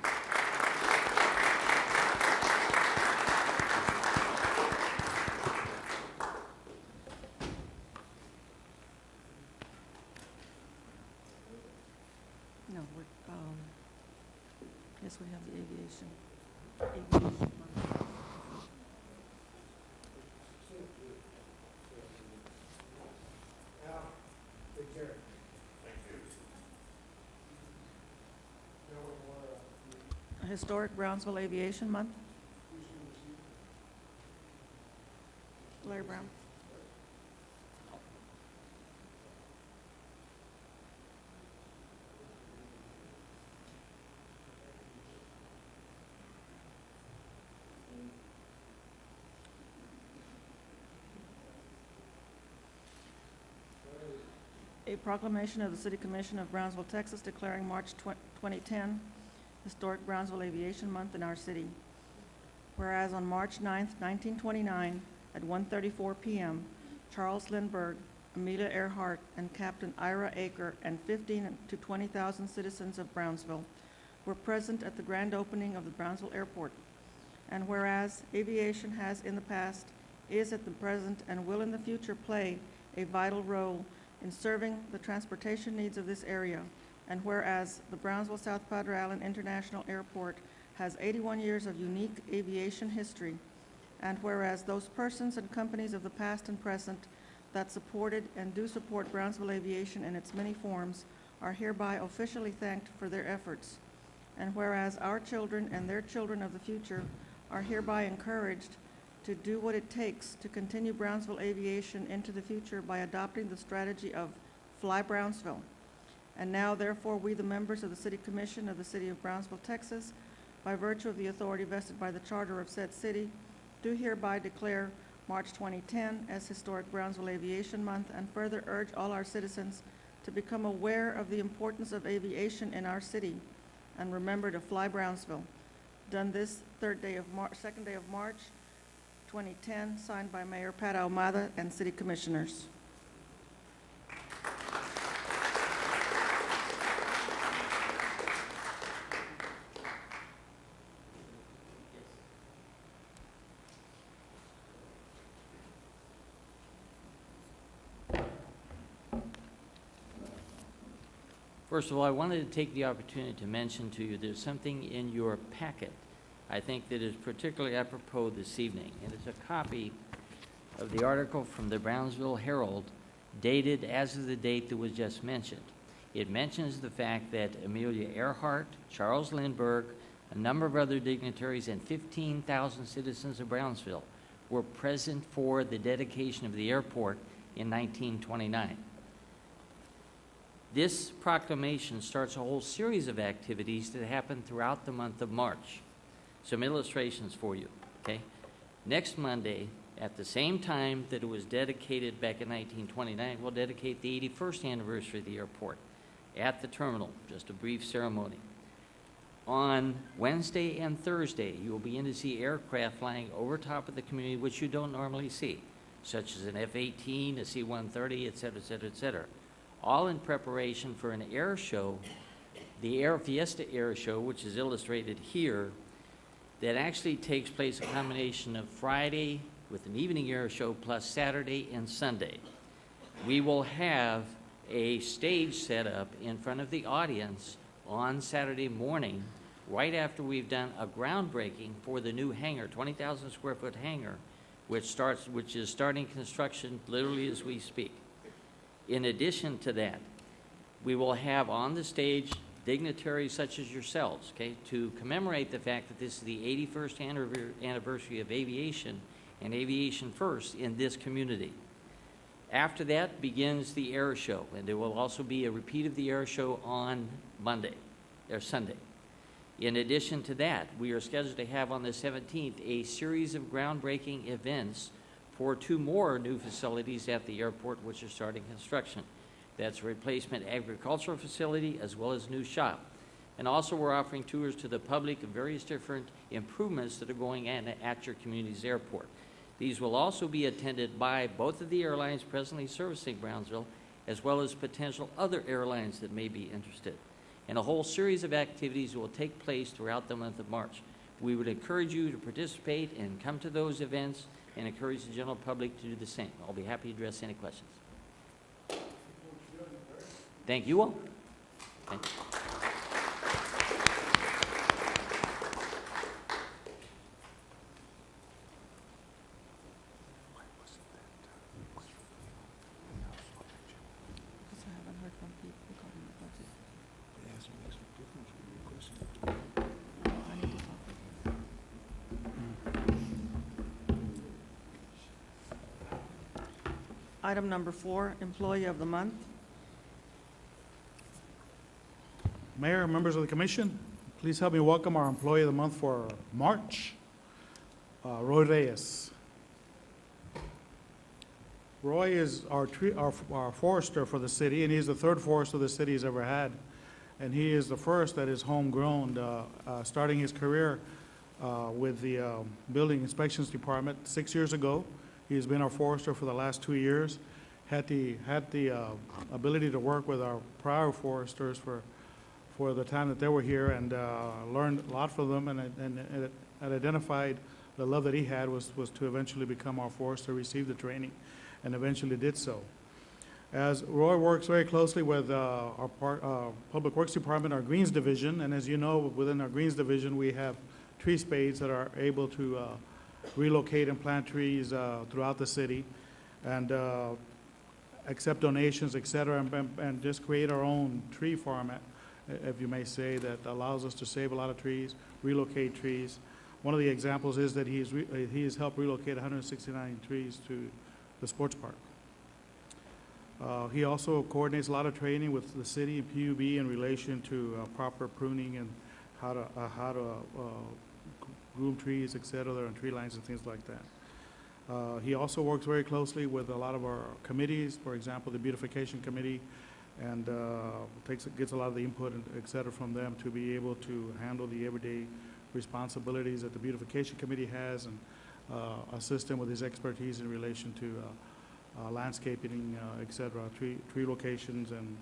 No, yes, we have the aviation. Historic Brownsville Aviation Month. Larry Brown. A proclamation of the City Commission of Brownsville, Texas, declaring March 2010 Historic Brownsville Aviation Month in our city. Whereas on March 9th, 1929, at 1:34 p.m., Charles Lindbergh, Amelia Earhart, and Captain Ira Aker, and 15,000 to 20,000 citizens of Brownsville were present at the grand opening of the Brownsville Airport. And whereas aviation has in the past, is at the present, and will in the future play a vital role in serving the transportation needs of this area. And whereas the Brownsville South Padre Island International Airport has 81 years of unique aviation history, and whereas those persons and companies of the past and present that supported and do support Brownsville aviation in its many forms are hereby officially thanked for their efforts, and whereas our children and their children of the future are hereby encouraged to do what it takes to continue Brownsville aviation into the future by adopting the strategy of Fly Brownsville. And now, therefore, we, the members of the City Commission of the City of Brownsville, Texas, by virtue of the authority vested by the charter of said city, do hereby declare March 2010 as Historic Brownsville Aviation Month, and further urge all our citizens to become aware of the importance of aviation in our city and remember to fly Brownsville. Done this second day of March 2010, signed by Mayor Pat Ahumada and City Commissioners. First of all, I wanted to take the opportunity to mention to you there's something in your packet I think that is particularly apropos this evening, and it's a copy of the article from the Brownsville Herald dated as of the date that was just mentioned. It mentions the fact that Amelia Earhart, Charles Lindbergh, a number of other dignitaries, and 15,000 citizens of Brownsville were present for the dedication of the airport in 1929. This proclamation starts a whole series of activities that happen throughout the month of March. Some illustrations for you, okay? Next Monday, at the same time that it was dedicated back in 1929, we'll dedicate the 81st anniversary of the airport at the terminal, just a brief ceremony. On Wednesday and Thursday, you will begin to see aircraft flying over top of the community, which you don't normally see, such as an F-18, a C-130, et cetera, et cetera, et cetera. All in preparation for an air show, the Air Fiesta Air Show, which is illustrated here, that actually takes place a combination of Friday with an evening air show plus Saturday and Sunday. We will have a stage set up in front of the audience on Saturday morning, right after we've done a groundbreaking for the new hangar, 20,000 square foot hangar, which is starting construction literally as we speak. In addition to that, we will have on the stage dignitaries such as yourselves, okay, to commemorate the fact that this is the 81st anniversary of aviation and aviation first in this community. After that begins the air show, and there will also be a repeat of the air show on Monday or Sunday. In addition to that, we are scheduled to have on the 17th a series of groundbreaking events for 2 more new facilities at the airport, which are starting construction. That's a replacement agricultural facility as well as new shop. And also we're offering tours to the public of various different improvements that are going on at your community's airport. These will also be attended by both of the airlines presently servicing Brownsville, as well as potential other airlines that may be interested. And a whole series of activities will take place throughout the month of March. We would encourage you to participate and come to those events and encourage the general public to do the same. I'll be happy to address any questions. Thank you all. Thank you. Item number 4, Employee of the Month. Mayor, members of the commission, please help me welcome our Employee of the Month for March, Roy Reyes. Roy is our forester for the city, and he's the 3rd forester the city has ever had. And he is the first that is homegrown, starting his career with the Building Inspections Department 6 years ago. He's been our forester for the last 2 years. Had the ability to work with our prior foresters for the time that they were here, and learned a lot from them, and identified the love that he had was to eventually become our forester, receive the training, and eventually did so. As Roy works very closely with our Public Works Department, our Greens Division, and as you know, within our Greens Division, we have tree spades that are able to relocate and plant trees throughout the city, and accept donations, et cetera, and just create our own tree farm, if you may say, that allows us to save a lot of trees, relocate trees. One of the examples is that he has helped relocate 169 trees to the sports park. He also coordinates a lot of training with the city and PUB in relation to proper pruning and how to groom trees, et cetera, and tree lines and things like that. He also works very closely with a lot of our committees, for example, the Beautification Committee, and gets a lot of the input, et cetera, from them to be able to handle the everyday responsibilities that the Beautification Committee has, and assist him with his expertise in relation to landscaping, et cetera, tree locations. And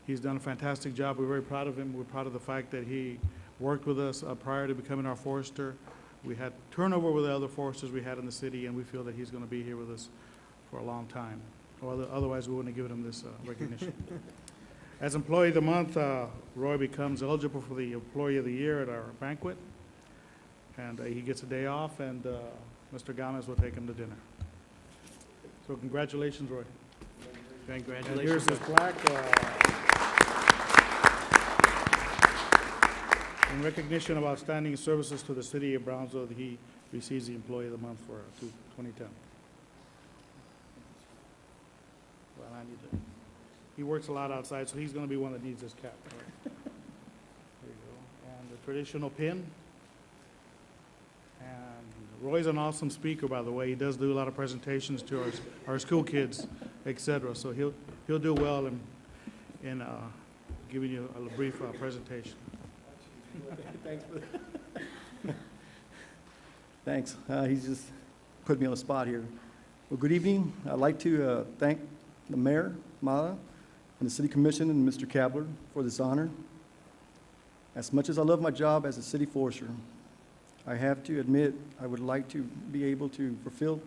he's done a fantastic job. We're very proud of him. We're proud of the fact that he worked with us prior to becoming our forester. We had turnover with the other foresters we had in the city, and we feel that he's going to be here with us for a long time. Or otherwise, we wouldn't have given him this recognition. As Employee of the Month, Roy becomes eligible for the Employee of the Year at our banquet. And he gets a day off, and Mr. Gomez will take him to dinner. So congratulations, Roy. And Congratulations. here's his plaque. In recognition of outstanding services to the city of Brownsville, he receives the Employee of the Month for 2010. Well, I need to, he works a lot outside, so he's going to be one that needs this cap. All right. There you go. And the traditional pin. And Roy's an awesome speaker, by the way. He does do a lot of presentations to our school kids, et cetera. So he'll do well in giving you a brief presentation. Thanks. Thanks. He's just put me on the spot here. Well, good evening. I'd like to thank the Mayor, Mala, and the City Commission and Mr. Kabler for this honor. As much as I love my job as a city forester, I have to admit I would like to be able to fulfill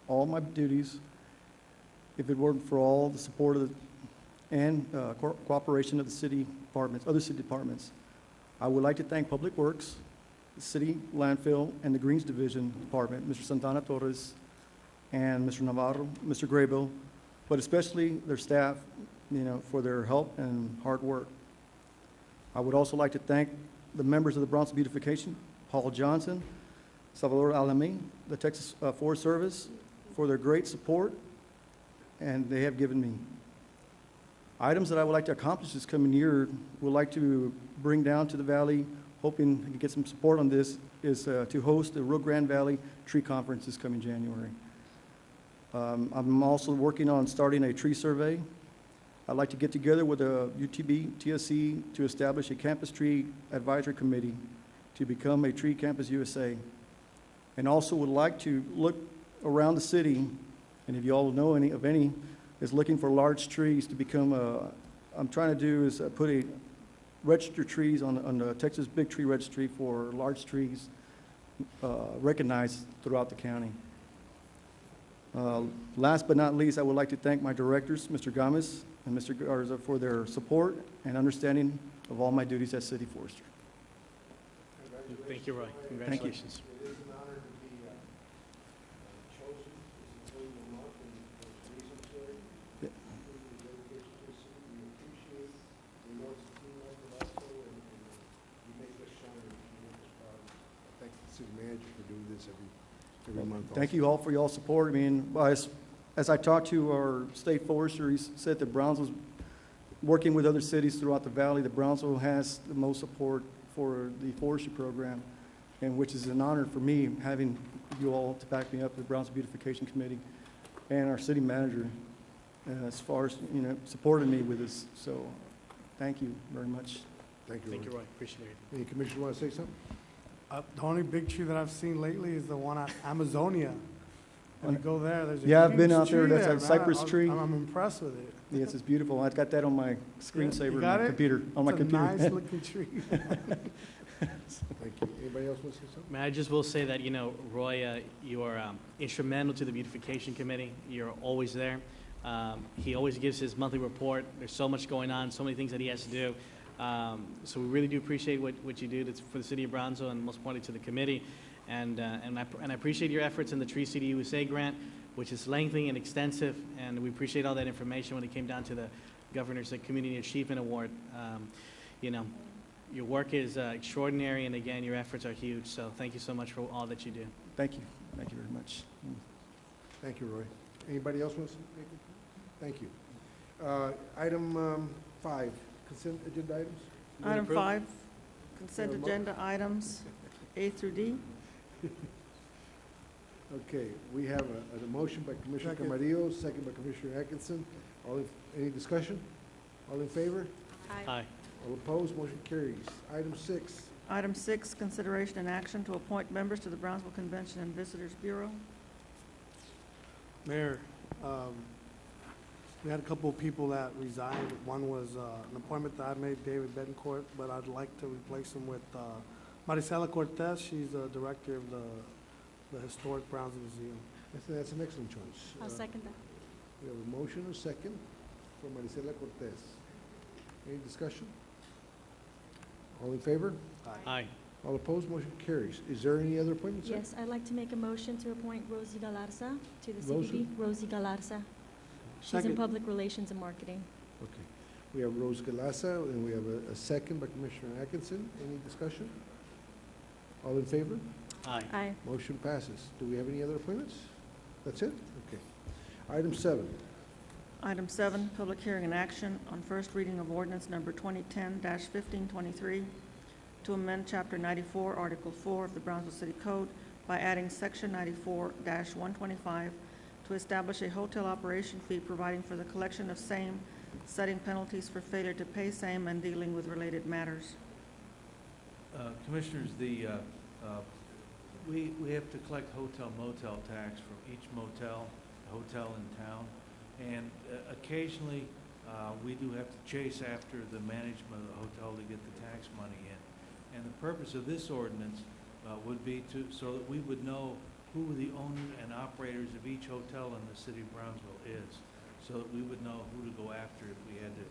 all my duties if it weren't for all the support of and cooperation of the city departments, other city departments. I would like to thank Public Works, the City Landfill, and the Greens Division Department, Mr. Santana Torres, and Mr. Navarro, Mr. Graybill, but especially their staff, for their help and hard work. I would also like to thank the members of the Brownsville Beautification, Paul Johnson, Salvador Alami, the Texas Forest Service, for their great support, and they have given me. Items that I would like to accomplish this coming year, would like to bring down to the valley, hoping to get some support on this, is to host the Rio Grande Valley Tree Conference this coming January. I'm also working on starting a tree survey. I'd like to get together with the UTB, TSC to establish a campus tree advisory committee to become a Tree Campus USA. And also would like to look around the city, and if you all know any, is looking for large trees to become I'm trying to do is put a register trees on the Texas Big Tree Registry for large trees recognized throughout the county. Last but not least, I would like to thank my directors, Mr. Gomez and Mr. Garza, for their support and understanding of all my duties as city forester. Thank you, Roy. Congratulations. It is an honor to be chosen as Employee of the Month, and for the reason for it, Yeah. the dedication to the city, we appreciate the Lord's team of also, and you make us shine, and you make us proud. Thank the city manager for doing this every month. Thank you all for your support. I mean, as I talked to our state forester, he said that Brownsville's working with other cities throughout the valley, that Brownsville has the most support for the forestry program, and which is an honor for me, having you all to back me up, the Brownsville Beautification Committee, and our city manager, as far as, supporting me with this. So, thank you very much. Thank you. Thank you, Roy. Appreciate it. Any commissioner want to say something? The only big tree that I've seen lately is the one at Amazonia. When you go there, there's a Yeah, I've been huge out there. tree That's a man. cypress tree. I'm impressed with it. Yes, it's beautiful. I've got that on my You screensaver on got my it? computer. On my It's a computer. nice looking tree. Thank you. Anybody else want to say something? Man, I just will say that, Roy, you are instrumental to the beautification committee. You're always there. He always gives his monthly report. There's so much going on, so many things that he has to do. So we really do appreciate what you do for the city of Brownsville, and most importantly to the committee. And I appreciate your efforts in the Tree City USA grant, which is lengthy and extensive, and we appreciate all that information when it came down to the Governor's Community Achievement Award. Your work is extraordinary, and again, your efforts are huge. So thank you so much for all that you do. Thank you. Thank you very much. Thank you, Roy. Anybody else want to make a Thank you. Item 5, consent agenda items. Item 5, consent Yeah, mo- agenda items A through D. Okay, we have a motion by Commissioner Camarillo, second by Commissioner Atkinson. Any discussion? All in favor? Aye. All opposed? Motion carries. Item 6. Item 6, consideration and action to appoint members to the Brownsville Convention and Visitors Bureau. Mayor, we had a couple of people that resigned. One was an appointment that I made, David Betancourt, but I'd like to replace him with Maricela Cortez. She's the director of the Historic Brownsville Museum. That's an excellent choice. I'll second that. We have a motion, a second, for Maricela Cortez. Any discussion? All in favor? Aye. All opposed, motion carries. Is there any other appointments, sir? Yes, I'd like to make a motion to appoint Rosie Galarza to the Rosie? CBB. Rosie Galarza. She's in Second. public relations and marketing. Okay. We have Rose Galassa, and we have a second by Commissioner Atkinson. Any discussion? All in favor? Aye. Aye. Motion passes. Do we have any other appointments? That's it? Okay. Item 7. Item 7, public hearing and action on first reading of ordinance number 2010-1523 to amend Chapter 94, Article 4 of the Brownsville City Code by adding Section 94-125 to establish a hotel operation fee providing for the collection of same, setting penalties for failure to pay same, and dealing with related matters. Commissioners, we have to collect hotel motel tax from each hotel in town, and occasionally we do have to chase after the management of the hotel to get the tax money in. And the purpose of this ordinance would be so that we would know who the owners and operators of each hotel in the city of Brownsville is, so that we would know who to go after if we had to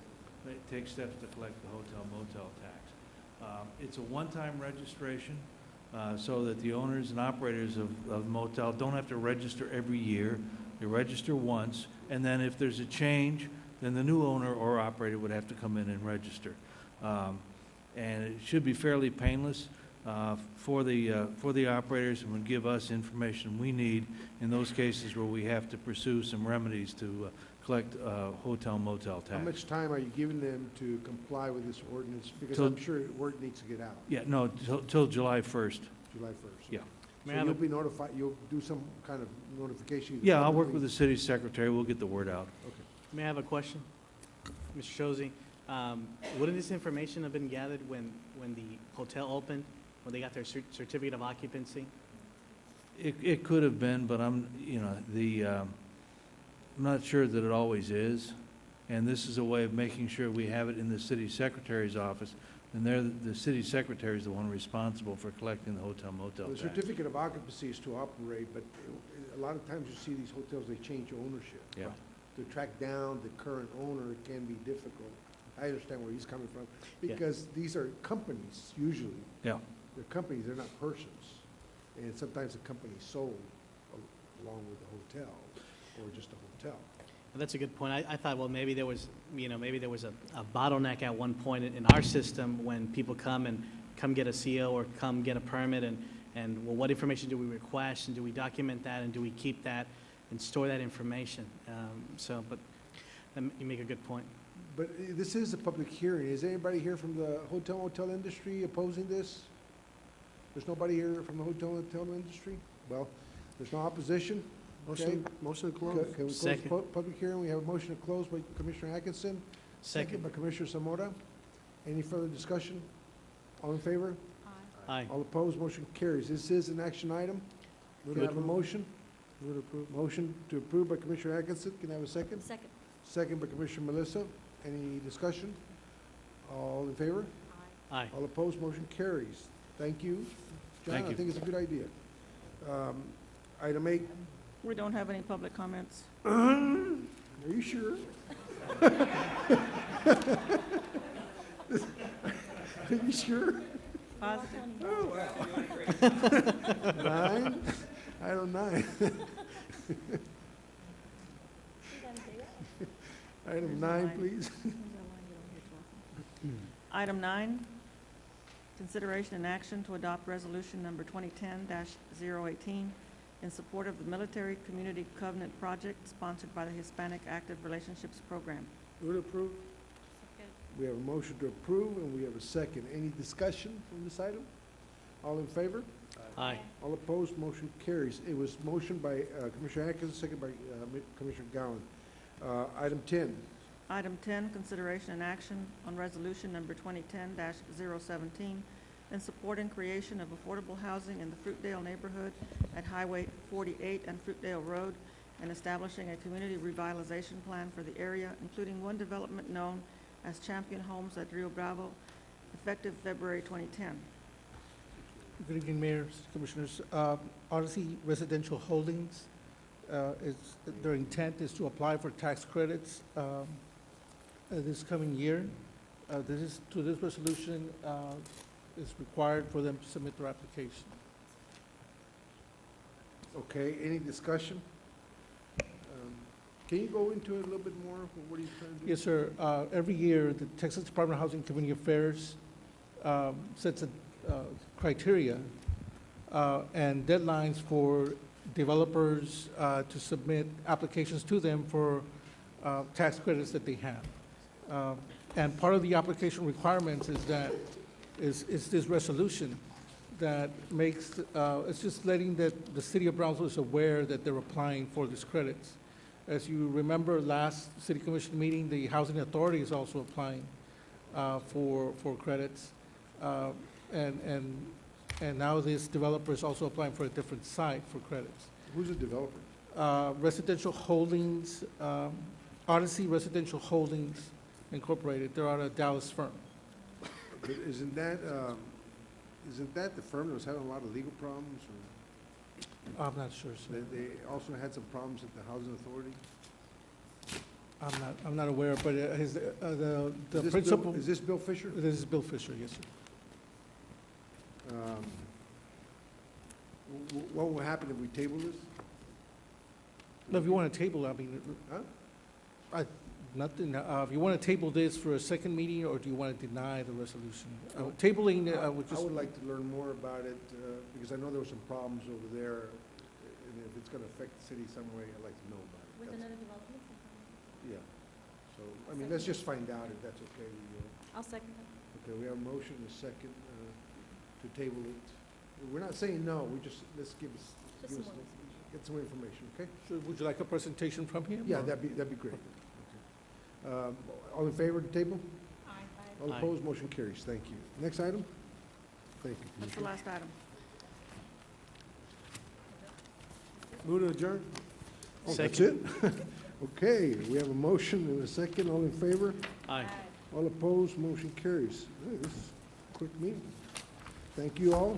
take steps to collect the hotel motel tax. It's a one-time registration, so that the owners and operators of motel don't have to register every year. They register once, and then if there's a change, then the new owner or operator would have to come in and register. And it should be fairly painless for the operators, and would give us information we need in those cases where we have to pursue some remedies to collect hotel motel tax. How much time are you giving them to comply with this ordinance? Because Till- I'm sure word needs to get out. Yeah, no, till July 1st. July 1st. Yeah. So you'll be notified, you'll do some kind of notification? Yeah, I'll work with the city secretary. We'll get the word out. Okay. May I have a question? Mr. Shozy, wouldn't this information have been gathered when the hotel opened, when they got their certificate of occupancy? It could have been, but I'm not sure that it always is. And this is a way of making sure we have it in the city secretary's office. And the city secretary is the one responsible for collecting the hotel motel The tax. certificate of occupancy is to operate, but a lot of times you see these hotels, they change ownership. Yeah. To track down the current owner, it can be difficult. I understand where he's coming from, Yeah. because these are companies usually. Yeah. They're companies, they're not persons. And sometimes the company is sold along with the hotel, or just a hotel. Well, that's a good point. I thought, well, maybe there was a bottleneck at one point in our system when people come get a CO or come get a permit, and well, what information do we request, and do we document that, and do we keep that and store that information? But you make a good point. But this is a public hearing. Is anybody here from the hotel industry opposing this? There's nobody here from the hotel industry? Well, there's no opposition? Okay. Motion to close. Can we close the Second. public hearing? We have a motion to close by Commissioner Atkinson. Second. By Commissioner Zamora. Any further discussion? All in favor? Aye. All opposed, motion carries. This is an action item. Can I have a motion? Motion to approve by Commissioner Atkinson. Can I have a second? Second. Second by Commissioner Melissa. Any discussion? All in favor? Aye. All opposed, motion carries. Thank you. John, Thank I you. think it's a good idea. Item 8. We don't have any public comments. Are you sure? Are you sure? Positive. Oh, wow. 9? Item 9. Item 9, please. Item 9, consideration and action to adopt resolution number 2010-018 in support of the Military Community Covenant Project sponsored by the Hispanic Active Relationships Program. Move to approve. We have a motion to approve, and we have a second. Any discussion from this item? All in favor? Aye. All opposed, motion carries. It was motioned by Commissioner Atkins, second by Commissioner Gowan. Item 10. Item 10, consideration and action on resolution number 2010-017 in supporting creation of affordable housing in the Fruitdale neighborhood at Highway 48 and Fruitdale Road, and establishing a community revitalization plan for the area, including one development known as Champion Homes at Rio Bravo, effective February 2010. Good evening, Mayor, Commissioners. Odyssey Residential Holdings, their intent is to apply for tax credits this coming year. To this resolution, is required for them to submit their application. Okay, any discussion? Can you go into it a little bit more? What are you trying to do? Yes, sir. Every year, the Texas Department of Housing and Community Affairs sets a criteria and deadlines for developers to submit applications to them for tax credits that they have. And part of the application requirements is that, is this resolution that makes, it's just letting that the city of Brownsville is aware that they're applying for these credits. As you remember, last city commission meeting, the housing authority is also applying for credits. And now this developer is also applying for a different site for credits. Who's the developer? Residential Holdings, Odyssey Residential Holdings Incorporated. They're out of a Dallas firm. But isn't that the firm that was having a lot of legal problems? Or I'm not sure, sir. they also had some problems at the housing authority? I'm not aware, but his, the Is this principal. Is this Bill Fisher? This is Bill Fisher, yes, sir. What will happen if we table this? No, if you want to table, I mean, Huh? nothing, if you want to table this for a second meeting, or do you want to deny the resolution? Tabling, would I just, would like to learn more about it, because I know there were some problems over there, and if it's gonna affect the city some way, I'd like to know about it. With That's- another development? Yeah, so, I mean, let's just find out if that's okay with you. I'll second that. Okay, we have a motion, a second, to table it. We're not saying no, we just, let's give us, Just give some us, more. get some information, okay? so would you like a presentation from him? Yeah, or- that'd be great. Okay. All in favor of the table? All Aye. opposed, motion carries. Thank you. Next item? Thank you, That's the Commissioner. last item. Move to adjourn? Oh, that's Second. it? Okay, we have a motion and a second. All in favor? Aye. All opposed, motion carries. Hey, this is a quick meeting. Thank you all.